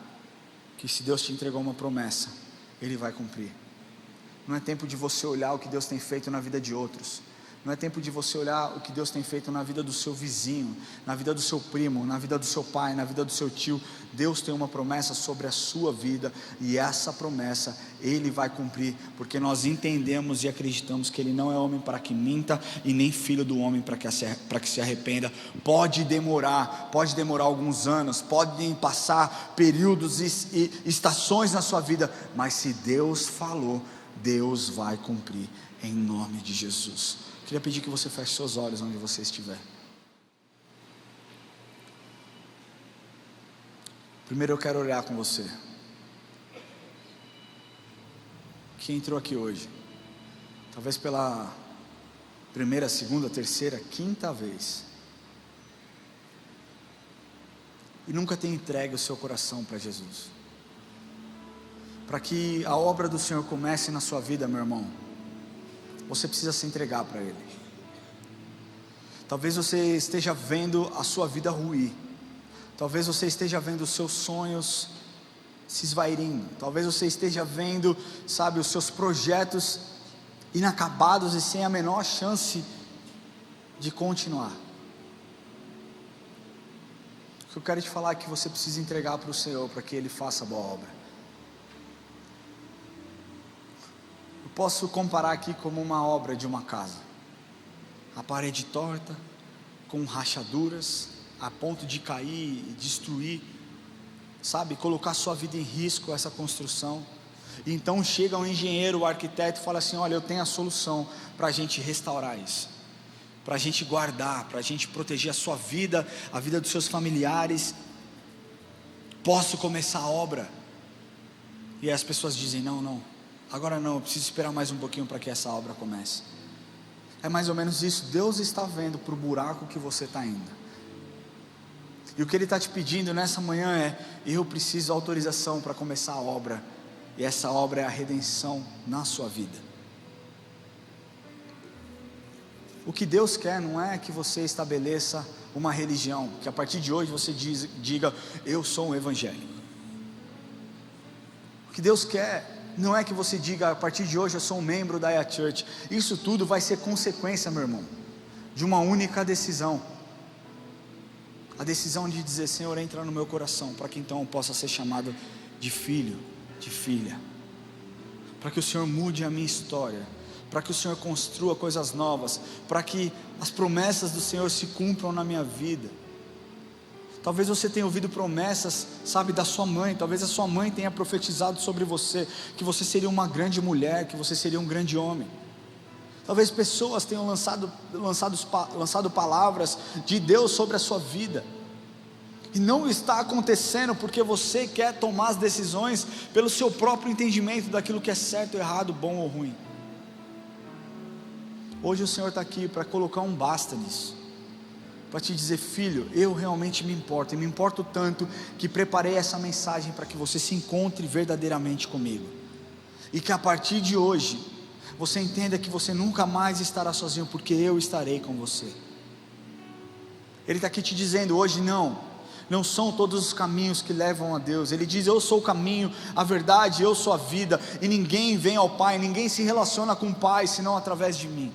que se Deus te entregou uma promessa, Ele vai cumprir. Não é tempo de você olhar o que Deus tem feito na vida de outros. Não é tempo de você olhar o que Deus tem feito na vida do seu vizinho, na vida do seu primo, na vida do seu pai, na vida do seu tio. Deus tem uma promessa sobre a sua vida, e essa promessa Ele vai cumprir, porque nós entendemos e acreditamos que Ele não é homem para que minta, e nem filho do homem para que se arrependa. Pode demorar alguns anos, podem passar períodos e estações na sua vida, mas se Deus falou, Deus vai cumprir, em nome de Jesus. Queria pedir que você feche seus olhos onde você estiver. Primeiro eu quero orar com você, que entrou aqui hoje, talvez pela primeira, segunda, terceira, quinta vez, e nunca tem entregue o seu coração para Jesus. Para que a obra do Senhor comece na sua vida, meu irmão, você precisa se entregar para Ele. Talvez você esteja vendo a sua vida ruir, talvez você esteja vendo os seus sonhos se esvairindo, talvez você esteja vendo, os seus projetos inacabados e sem a menor chance de continuar. O que eu quero te falar é que você precisa entregar para o Senhor, para que Ele faça a boa obra. Posso comparar aqui como uma obra de uma casa, a parede torta, com rachaduras, a ponto de cair e destruir, colocar sua vida em risco, essa construção. E então chega um engenheiro, o arquiteto, e fala assim: olha, eu tenho a solução para a gente restaurar isso, para a gente guardar, para a gente proteger a sua vida, a vida dos seus familiares. Posso começar a obra? E aí as pessoas dizem: não, agora não, eu preciso esperar mais um pouquinho para que essa obra comece. É mais ou menos isso. Deus está vendo para o buraco que você está indo, e o que Ele está te pedindo nessa manhã é: eu preciso de autorização para começar a obra, e essa obra é a redenção na sua vida. O que Deus quer não é que você estabeleça uma religião, que a partir de hoje você diga: eu sou um evangélico. O que Deus quer não é que você diga: a partir de hoje eu sou um membro da IA Church. Isso tudo vai ser consequência, meu irmão, de uma única decisão. A decisão de dizer: Senhor, entra no meu coração, para que então eu possa ser chamado de filho, de filha, para que o Senhor mude a minha história, para que o Senhor construa coisas novas, para que as promessas do Senhor se cumpram na minha vida. Talvez você tenha ouvido promessas, da sua mãe. Talvez a sua mãe tenha profetizado sobre você, que você seria uma grande mulher, que você seria um grande homem. Talvez pessoas tenham lançado palavras de Deus sobre a sua vida. E não está acontecendo porque você quer tomar as decisões pelo seu próprio entendimento daquilo que é certo, errado, bom ou ruim. Hoje o Senhor está aqui para colocar um basta nisso, para te dizer: filho, eu realmente me importo, e me importo tanto que preparei essa mensagem para que você se encontre verdadeiramente comigo, e que a partir de hoje você entenda que você nunca mais estará sozinho, porque eu estarei com você. Ele está aqui te dizendo hoje: não são todos os caminhos que levam a Deus. Ele diz: eu sou o caminho, a verdade, eu sou a vida, e ninguém vem ao Pai, ninguém se relaciona com o Pai senão através de mim.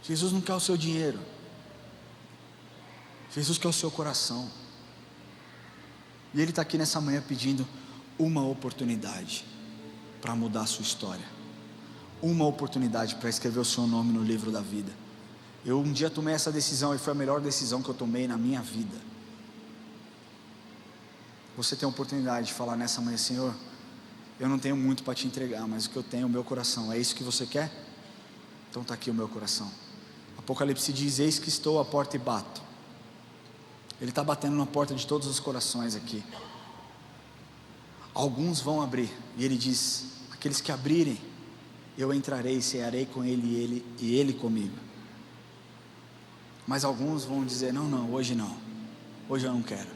Jesus não quer o seu dinheiro, Jesus quer o seu coração. E Ele está aqui nessa manhã pedindo uma oportunidade para mudar a sua história, uma oportunidade para escrever o seu nome no livro da vida. Eu um dia tomei essa decisão e foi a melhor decisão que eu tomei na minha vida. Você tem a oportunidade de falar nessa manhã: Senhor, eu não tenho muito para te entregar, mas o que eu tenho é o meu coração. É isso que você quer? Então está aqui o meu coração. Apocalipse diz: eis que estou à porta e bato. Ele está batendo na porta de todos os corações aqui. Alguns vão abrir, e Ele diz: aqueles que abrirem, eu entrarei, cearei com ele e ele comigo. Mas alguns vão dizer: não, hoje eu não quero.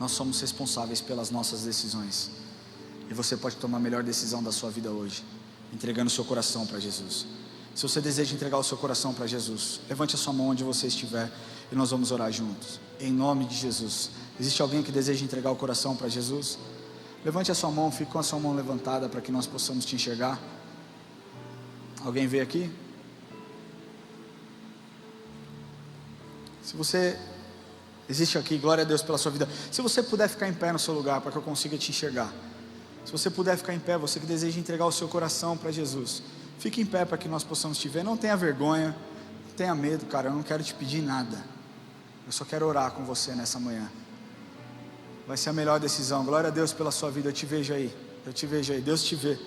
Nós somos responsáveis pelas nossas decisões, e você pode tomar a melhor decisão da sua vida hoje, entregando o seu coração para Jesus. Se você deseja entregar o seu coração para Jesus, levante a sua mão onde você estiver, e nós vamos orar juntos, em nome de Jesus. Existe alguém que deseja entregar o coração para Jesus? Levante a sua mão, fique com a sua mão levantada para que nós possamos te enxergar. Alguém veio aqui? Se você existe aqui, glória a Deus pela sua vida. Se você puder ficar em pé no seu lugar para que eu consiga te enxergar. Se você puder ficar em pé, você que deseja entregar o seu coração para Jesus, fique em pé para que nós possamos te ver. Não tenha vergonha, não tenha medo, cara. Eu não quero te pedir nada, eu só quero orar com você nessa manhã. Vai ser a melhor decisão. Glória a Deus pela sua vida. Eu te vejo aí, Deus te vê,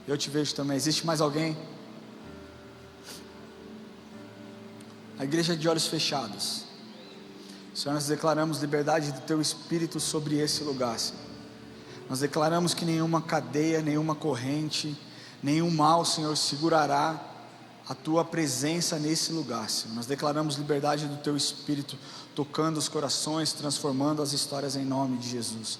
eu te vejo também. Existe mais alguém? A igreja de olhos fechados. Senhor, nós declaramos liberdade do Teu Espírito sobre esse lugar, Senhor. Nós declaramos que nenhuma cadeia, nenhuma corrente, nenhum mal, Senhor, segurará a Tua presença nesse lugar, Senhor. Nós declaramos liberdade do Teu Espírito, tocando os corações, transformando as histórias em nome de Jesus.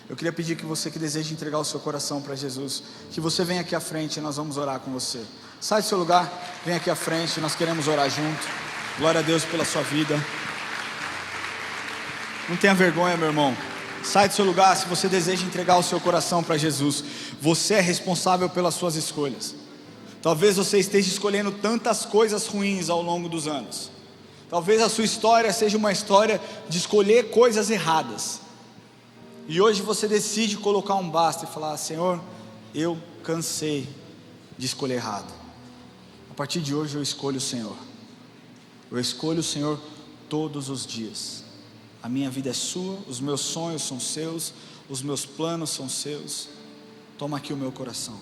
Eu queria pedir que você que deseja entregar o seu coração para Jesus, que você venha aqui à frente e nós vamos orar com você. Sai do seu lugar, vem aqui à frente, nós queremos orar junto. Glória a Deus pela sua vida. Não tenha vergonha, meu irmão. Sai do seu lugar. Se você deseja entregar o seu coração para Jesus, você é responsável pelas suas escolhas. Talvez você esteja escolhendo tantas coisas ruins ao longo dos anos. Talvez a sua história seja uma história de escolher coisas erradas. E hoje você decide colocar um basta e falar: Senhor, eu cansei de escolher errado. A partir de hoje eu escolho o Senhor. Eu escolho o Senhor todos os dias. A minha vida é sua, os meus sonhos são seus, os meus planos são seus. Toma aqui o meu coração.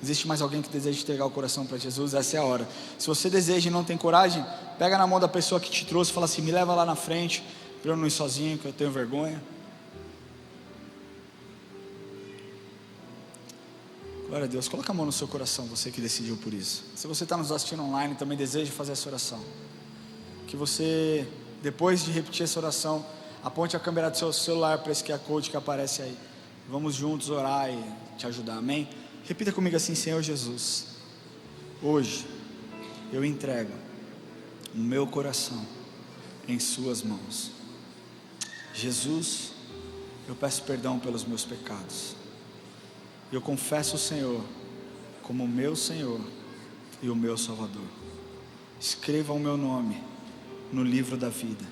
Existe mais alguém que deseja entregar o coração para Jesus? Essa é a hora. Se você deseja e não tem coragem, pega na mão da pessoa que te trouxe e fala assim: me leva lá na frente, para eu não ir sozinho, que eu tenho vergonha. Glória a Deus. Coloca a mão no seu coração, você que decidiu por isso. Se você está nos assistindo online e também deseja fazer essa oração, que você, depois de repetir essa oração, aponte a câmera do seu celular para esse QR Code que aparece aí. Vamos juntos orar e te ajudar, amém? Repita comigo assim: Senhor Jesus, hoje eu entrego o meu coração em suas mãos. Jesus, eu peço perdão pelos meus pecados. Eu confesso o Senhor como o meu Senhor e o meu Salvador. Escreva o meu nome no livro da vida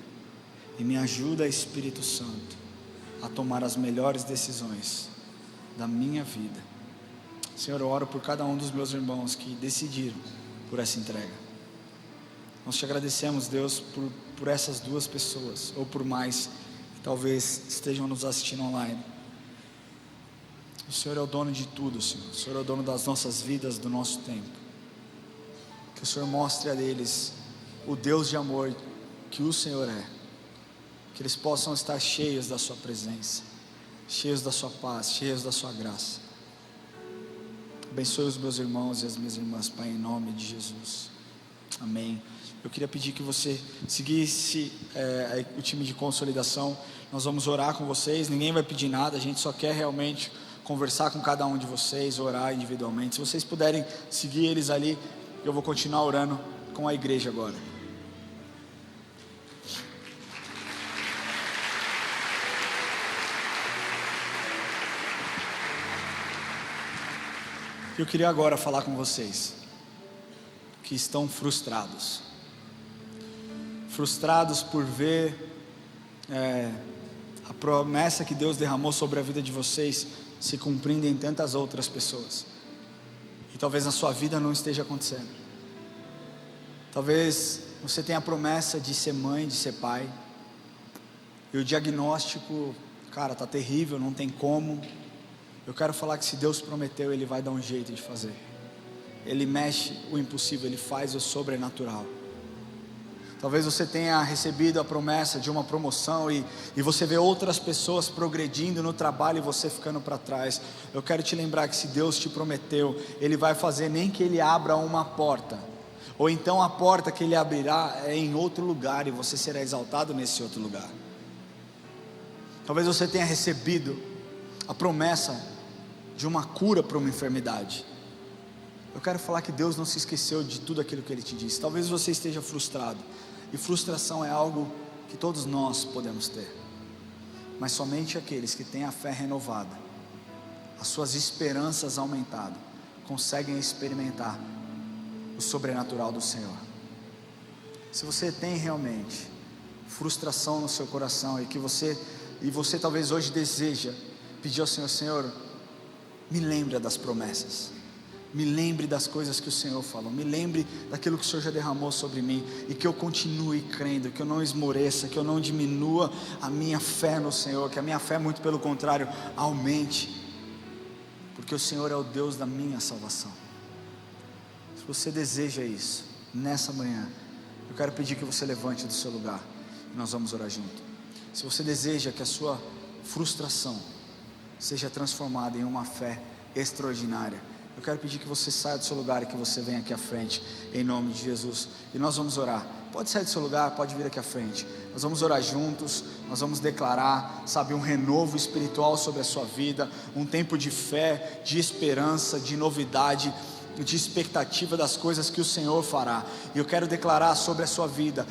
e me ajuda, Espírito Santo, a tomar as melhores decisões da minha vida. Senhor, eu oro por cada um dos meus irmãos que decidiram por essa entrega. Nós te agradecemos, Deus, por essas duas pessoas, ou por mais que talvez estejam nos assistindo online. O Senhor é o dono de tudo, Senhor. O Senhor é o dono das nossas vidas, do nosso tempo. Que o Senhor mostre a eles o Deus de amor que o Senhor é, que eles possam estar cheios da sua presença, cheios da sua paz, cheios da sua graça. Abençoe os meus irmãos e as minhas irmãs, Pai, em nome de Jesus, amém. Eu queria pedir que você seguisse o time de consolidação. Nós vamos orar com vocês, ninguém vai pedir nada, a gente só quer realmente conversar com cada um de vocês, orar individualmente. Se vocês puderem seguir eles ali, eu vou continuar orando com a igreja agora. Eu queria agora falar com vocês que estão frustrados por ver a promessa que Deus derramou sobre a vida de vocês se cumprindo em tantas outras pessoas, e talvez na sua vida não esteja acontecendo. Talvez você tenha a promessa de ser mãe, de ser pai, e o diagnóstico, cara, tá terrível, não tem como. Eu quero falar que se Deus prometeu, Ele vai dar um jeito de fazer. Ele mexe o impossível, Ele faz o sobrenatural. Talvez você tenha recebido a promessa de uma promoção e você vê outras pessoas progredindo no trabalho e você ficando para trás. Eu quero te lembrar que se Deus te prometeu, Ele vai fazer, nem que Ele abra uma porta, ou então a porta que Ele abrirá é em outro lugar e você será exaltado nesse outro lugar. Talvez você tenha recebido a promessa de uma cura para uma enfermidade. Eu quero falar que Deus não se esqueceu de tudo aquilo que Ele te disse. Talvez você esteja frustrado, e frustração é algo que todos nós podemos ter, mas somente aqueles que têm a fé renovada, as suas esperanças aumentadas, conseguem experimentar o sobrenatural do Senhor. Se você tem realmente frustração no seu coração e você talvez hoje deseja pedir ao Senhor: Senhor, me lembre das promessas, me lembre das coisas que o Senhor falou, me lembre daquilo que o Senhor já derramou sobre mim, e que eu continue crendo, que eu não esmoreça, que eu não diminua a minha fé no Senhor, que a minha fé, muito pelo contrário, aumente, porque o Senhor é o Deus da minha salvação. Se você deseja isso, nessa manhã, eu quero pedir que você levante do seu lugar, e nós vamos orar junto. Se você deseja que a sua frustração seja transformada em uma fé extraordinária, eu quero pedir que você saia do seu lugar e que você venha aqui à frente, em nome de Jesus, e nós vamos orar. Pode sair do seu lugar, pode vir aqui à frente. Nós vamos orar juntos, nós vamos declarar, sabe, um renovo espiritual sobre a sua vida, um tempo de fé, de esperança, de novidade, de expectativa das coisas que o Senhor fará. E eu quero declarar sobre a sua vida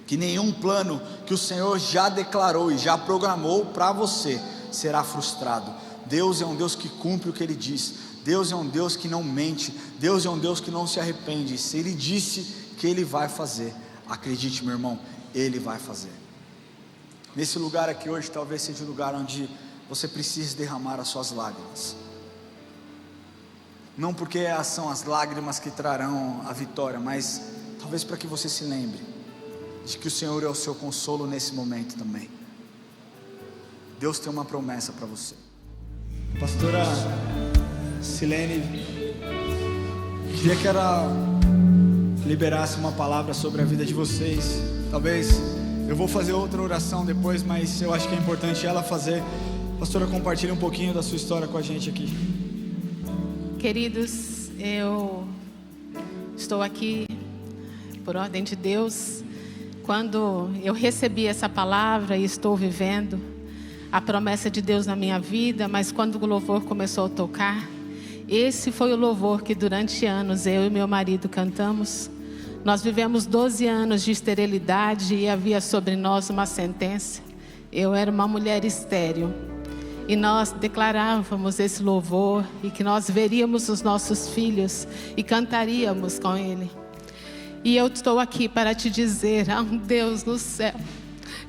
que nenhum plano que o Senhor já declarou e já programou para você será frustrado. Deus é um Deus que cumpre o que Ele diz. Deus é um Deus que não mente. Deus é um Deus que não se arrepende. Se Ele disse que Ele vai fazer, acredite, meu irmão, Ele vai fazer. Nesse lugar aqui hoje talvez seja o lugar onde você precisa derramar as suas lágrimas, não porque são as lágrimas que trarão a vitória, mas talvez para que você se lembre de que o Senhor é o seu consolo nesse momento também. Deus tem uma promessa para você. Pastora Silene, queria que ela liberasse uma palavra sobre a vida de vocês. Talvez eu vou fazer outra oração depois, mas eu acho que é importante ela fazer. Pastora, compartilhe um pouquinho da sua história com a gente aqui. Queridos, eu estou aqui por ordem de Deus. Quando eu recebi essa palavra e estou vivendo a promessa de Deus na minha vida, mas quando o louvor começou a tocar, esse foi o louvor que durante anos eu e meu marido cantamos. Nós vivemos 12 anos de esterilidade e havia sobre nós uma sentença. Eu era uma mulher estéril e nós declarávamos esse louvor e que nós veríamos os nossos filhos e cantaríamos com ele. E eu estou aqui para te dizer, há um Deus no céu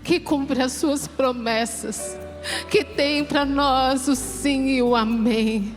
que cumpre as suas promessas, que tem para nós o sim e o amém.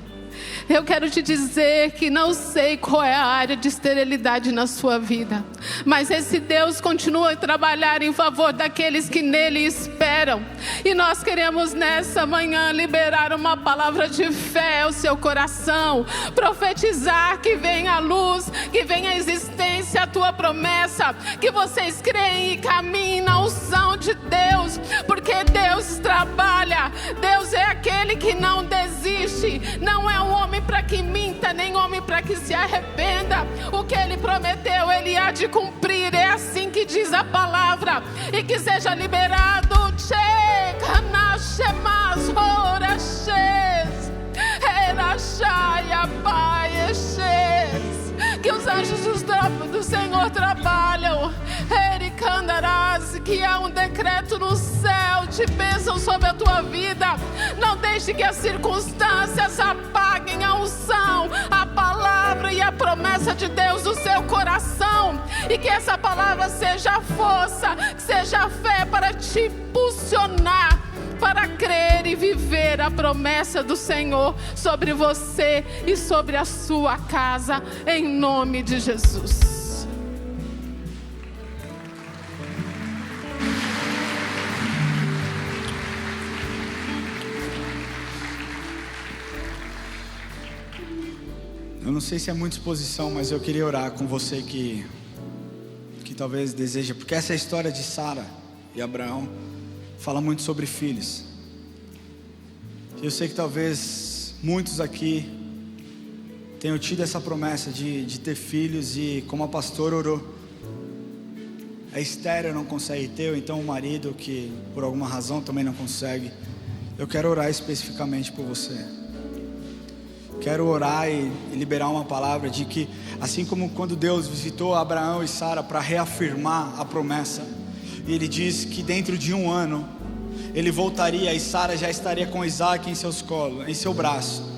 Eu quero te dizer que não sei qual é a área de esterilidade na sua vida, mas esse Deus continua a trabalhar em favor daqueles que nele esperam. E nós queremos nessa manhã liberar uma palavra de fé ao seu coração, profetizar que venha a luz, que venha a existência a tua promessa, que vocês creem e caminhem na unção de Deus, porque Deus trabalha. Deus é aquele que não desiste, não é um homem para que minta, nem homem para que se arrependa. O que Ele prometeu, Ele há de cumprir. É assim que diz a palavra. E que seja liberado que os anjos do Senhor trabalham, que há um decreto no céu de bênção sobre a tua vida. Não deixe que as circunstâncias apaguem a unção, a palavra e a promessa de Deus no seu coração. E que essa palavra seja força, que seja fé para te impulsionar, para crer e viver a promessa do Senhor sobre você e sobre a sua casa, em nome de Jesus. Eu não sei se é muita exposição, mas eu queria orar com você que talvez deseja, porque essa história de Sara e Abraão fala muito sobre filhos. Eu sei que talvez muitos aqui tenham tido essa promessa de ter filhos, e como a pastora orou, a estéril não consegue ter, ou então o marido que por alguma razão também não consegue. Eu quero orar especificamente por você. Quero orar e liberar uma palavra de que, assim como quando Deus visitou Abraão e Sara para reafirmar a promessa, e Ele diz que dentro de 1 ano Ele voltaria e Sara já estaria com Isaac em seus colos, em seu braço.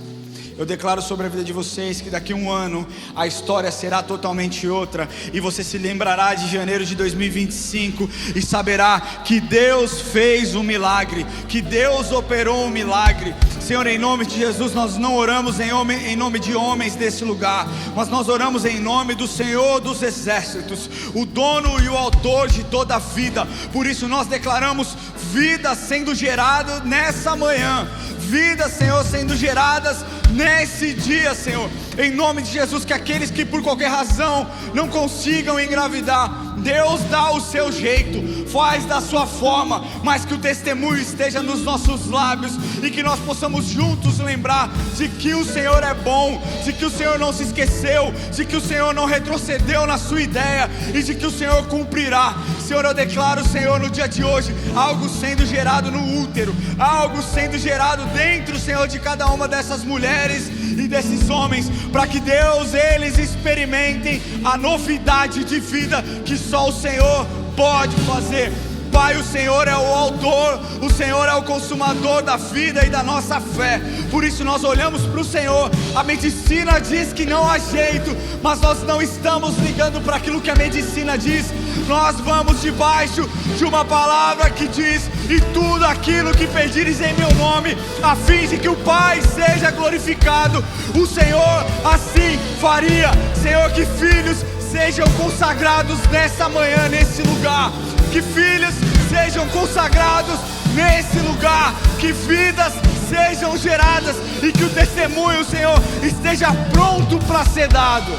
Eu declaro sobre a vida de vocês que daqui a 1 ano a história será totalmente outra, e você se lembrará de janeiro de 2025 e saberá que Deus fez um milagre, que Deus operou um milagre. Senhor, em nome de Jesus, nós não oramos em nome de homens desse lugar, mas nós oramos em nome do Senhor dos exércitos, o dono e o autor de toda a vida. Por isso nós declaramos vida sendo gerada nessa manhã, vidas, Senhor, sendo geradas nesse dia, Senhor, em nome de Jesus. Que aqueles que por qualquer razão não consigam engravidar, Deus dá o seu jeito, faz da sua forma, mas que o testemunho esteja nos nossos lábios, e que nós possamos juntos lembrar de que o Senhor é bom, de que o Senhor não se esqueceu, de que o Senhor não retrocedeu na sua ideia, e de que o Senhor cumprirá. Senhor, eu declaro, Senhor, no dia de hoje, algo sendo gerado no útero, algo sendo gerado dentro, Senhor, de cada uma dessas mulheres e desses homens, para que Deus, eles experimentem a novidade de vida que só o Senhor pode fazer. Pai, o Senhor é o autor, o Senhor é o consumador da vida e da nossa fé. Por isso nós olhamos para o Senhor. A medicina diz que não há jeito, mas nós não estamos ligando para aquilo que a medicina diz. Nós vamos debaixo de uma palavra que diz: e tudo aquilo que pedires em meu nome, a fim de que o Pai seja glorificado, o Senhor assim faria. Senhor, que filhos sejam consagrados nessa manhã, nesse lugar. Que filhos sejam consagrados nesse lugar, que vidas sejam geradas, e que o testemunho, Senhor, esteja pronto para ser dado.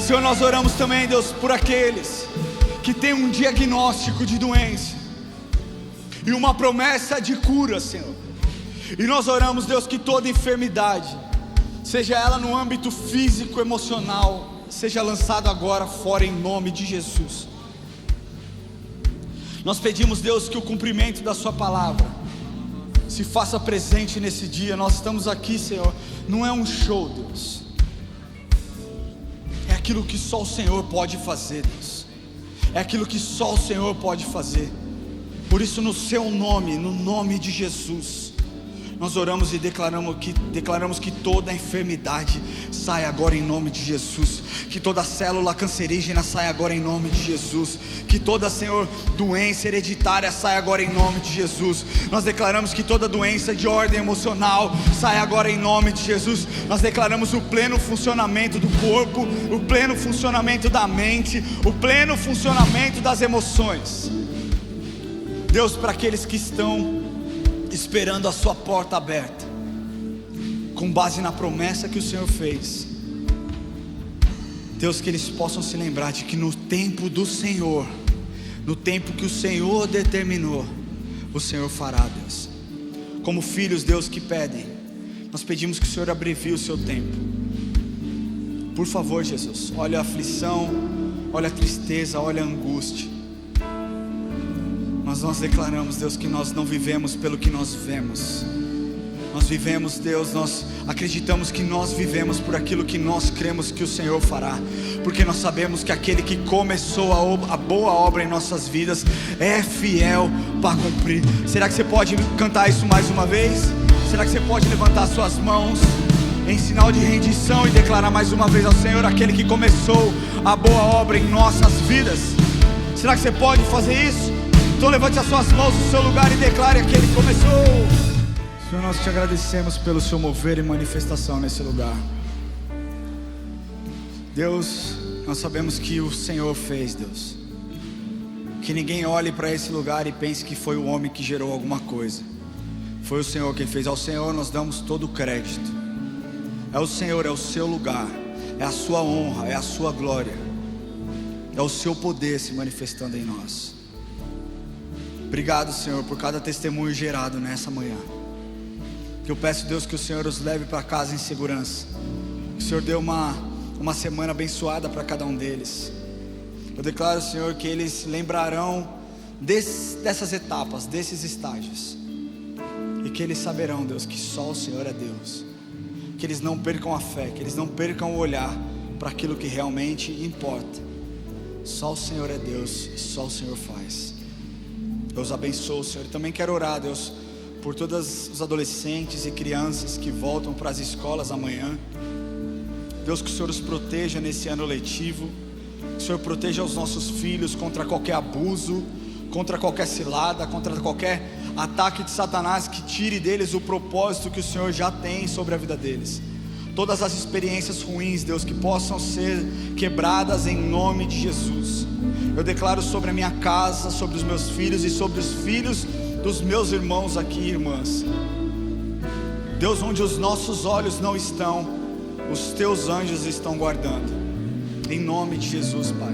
Senhor, nós oramos também, Deus, por aqueles que têm um diagnóstico de doença e uma promessa de cura, Senhor. E nós oramos, Deus, que toda enfermidade, seja ela no âmbito físico, emocional, seja lançado agora fora em nome de Jesus. Nós pedimos, Deus, que o cumprimento da sua palavra se faça presente nesse dia. Nós estamos aqui, Senhor, não é um show, Deus, é aquilo que só o Senhor pode fazer, Deus, é aquilo que só o Senhor pode fazer. Por isso, no seu nome, no nome de Jesus, Nós oramos e declaramos que toda enfermidade saia agora em nome de Jesus, que toda célula cancerígena saia agora em nome de Jesus, que toda, Senhor, doença hereditária saia agora em nome de Jesus. Nós declaramos que toda doença de ordem emocional saia agora em nome de Jesus. Nós declaramos o pleno funcionamento do corpo, o pleno funcionamento da mente, o pleno funcionamento das emoções. Deus, para aqueles que estão esperando a sua porta aberta, com base na promessa que o Senhor fez, Deus, que eles possam se lembrar de que no tempo do Senhor, no tempo que o Senhor determinou, o Senhor fará, Deus. Como filhos, Deus, que pedem, nós pedimos que o Senhor abrevie o seu tempo. Por favor, Jesus, olha a aflição, olha a tristeza, olha a angústia. Mas nós declaramos, Deus, que nós não vivemos pelo que nós vemos. Nós vivemos, Deus, nós acreditamos que nós vivemos por aquilo que nós cremos que o Senhor fará, porque nós sabemos que aquele que começou a boa obra em nossas vidas é fiel para cumprir. Será que você pode cantar isso mais uma vez? Será que você pode levantar suas mãos em sinal de rendição e declarar mais uma vez ao Senhor, aquele que começou a boa obra em nossas vidas? Será que você pode fazer isso? Então levante as suas mãos no seu lugar e declare aquele que começou. Senhor, nós te agradecemos pelo seu mover e manifestação nesse lugar. Deus, nós sabemos que o Senhor fez, Deus. Que ninguém olhe para esse lugar e pense que foi o homem que gerou alguma coisa. Foi o Senhor quem fez. Ao Senhor nós damos todo o crédito. É o Senhor, é o seu lugar, é a sua honra, é a sua glória, é o seu poder se manifestando em nós. Obrigado, Senhor, por cada testemunho gerado nessa manhã. Que eu peço, Deus, que o Senhor os leve para casa em segurança. Que o Senhor dê uma semana abençoada para cada um deles. Eu declaro, Senhor, que eles lembrarão dessas etapas, desses estágios. E que eles saberão, Deus, que só o Senhor é Deus. Que eles não percam a fé, que eles não percam o olhar para aquilo que realmente importa. Só o Senhor é Deus e só o Senhor faz. Deus abençoe, Senhor. E também quero orar, Deus, por todos os adolescentes e crianças que voltam para as escolas amanhã. Deus, que o Senhor os proteja nesse ano letivo. Que o Senhor proteja os nossos filhos contra qualquer abuso, contra qualquer cilada, contra qualquer ataque de Satanás que tire deles o propósito que o Senhor já tem sobre a vida deles. Todas as experiências ruins, Deus, que possam ser quebradas em nome de Jesus. Eu declaro sobre a minha casa, sobre os meus filhos e sobre os filhos dos meus irmãos aqui, irmãs. Deus, onde os nossos olhos não estão, os teus anjos estão guardando. Em nome de Jesus, Pai.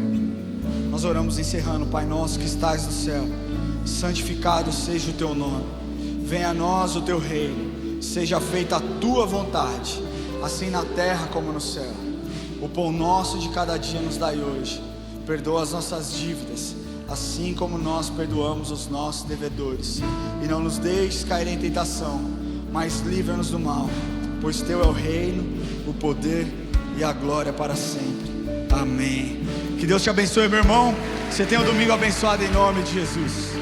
Nós oramos encerrando. Pai nosso que estás no céu, santificado seja o teu nome. Venha a nós o teu reino. Seja feita a tua vontade, assim na terra como no céu. O pão nosso de cada dia nos dai hoje. Perdoa as nossas dívidas, assim como nós perdoamos os nossos devedores. E não nos deixes cair em tentação, mas livra-nos do mal. Pois teu é o reino, o poder e a glória para sempre. Amém. Que Deus te abençoe, meu irmão. Que você tenha um domingo abençoado em nome de Jesus.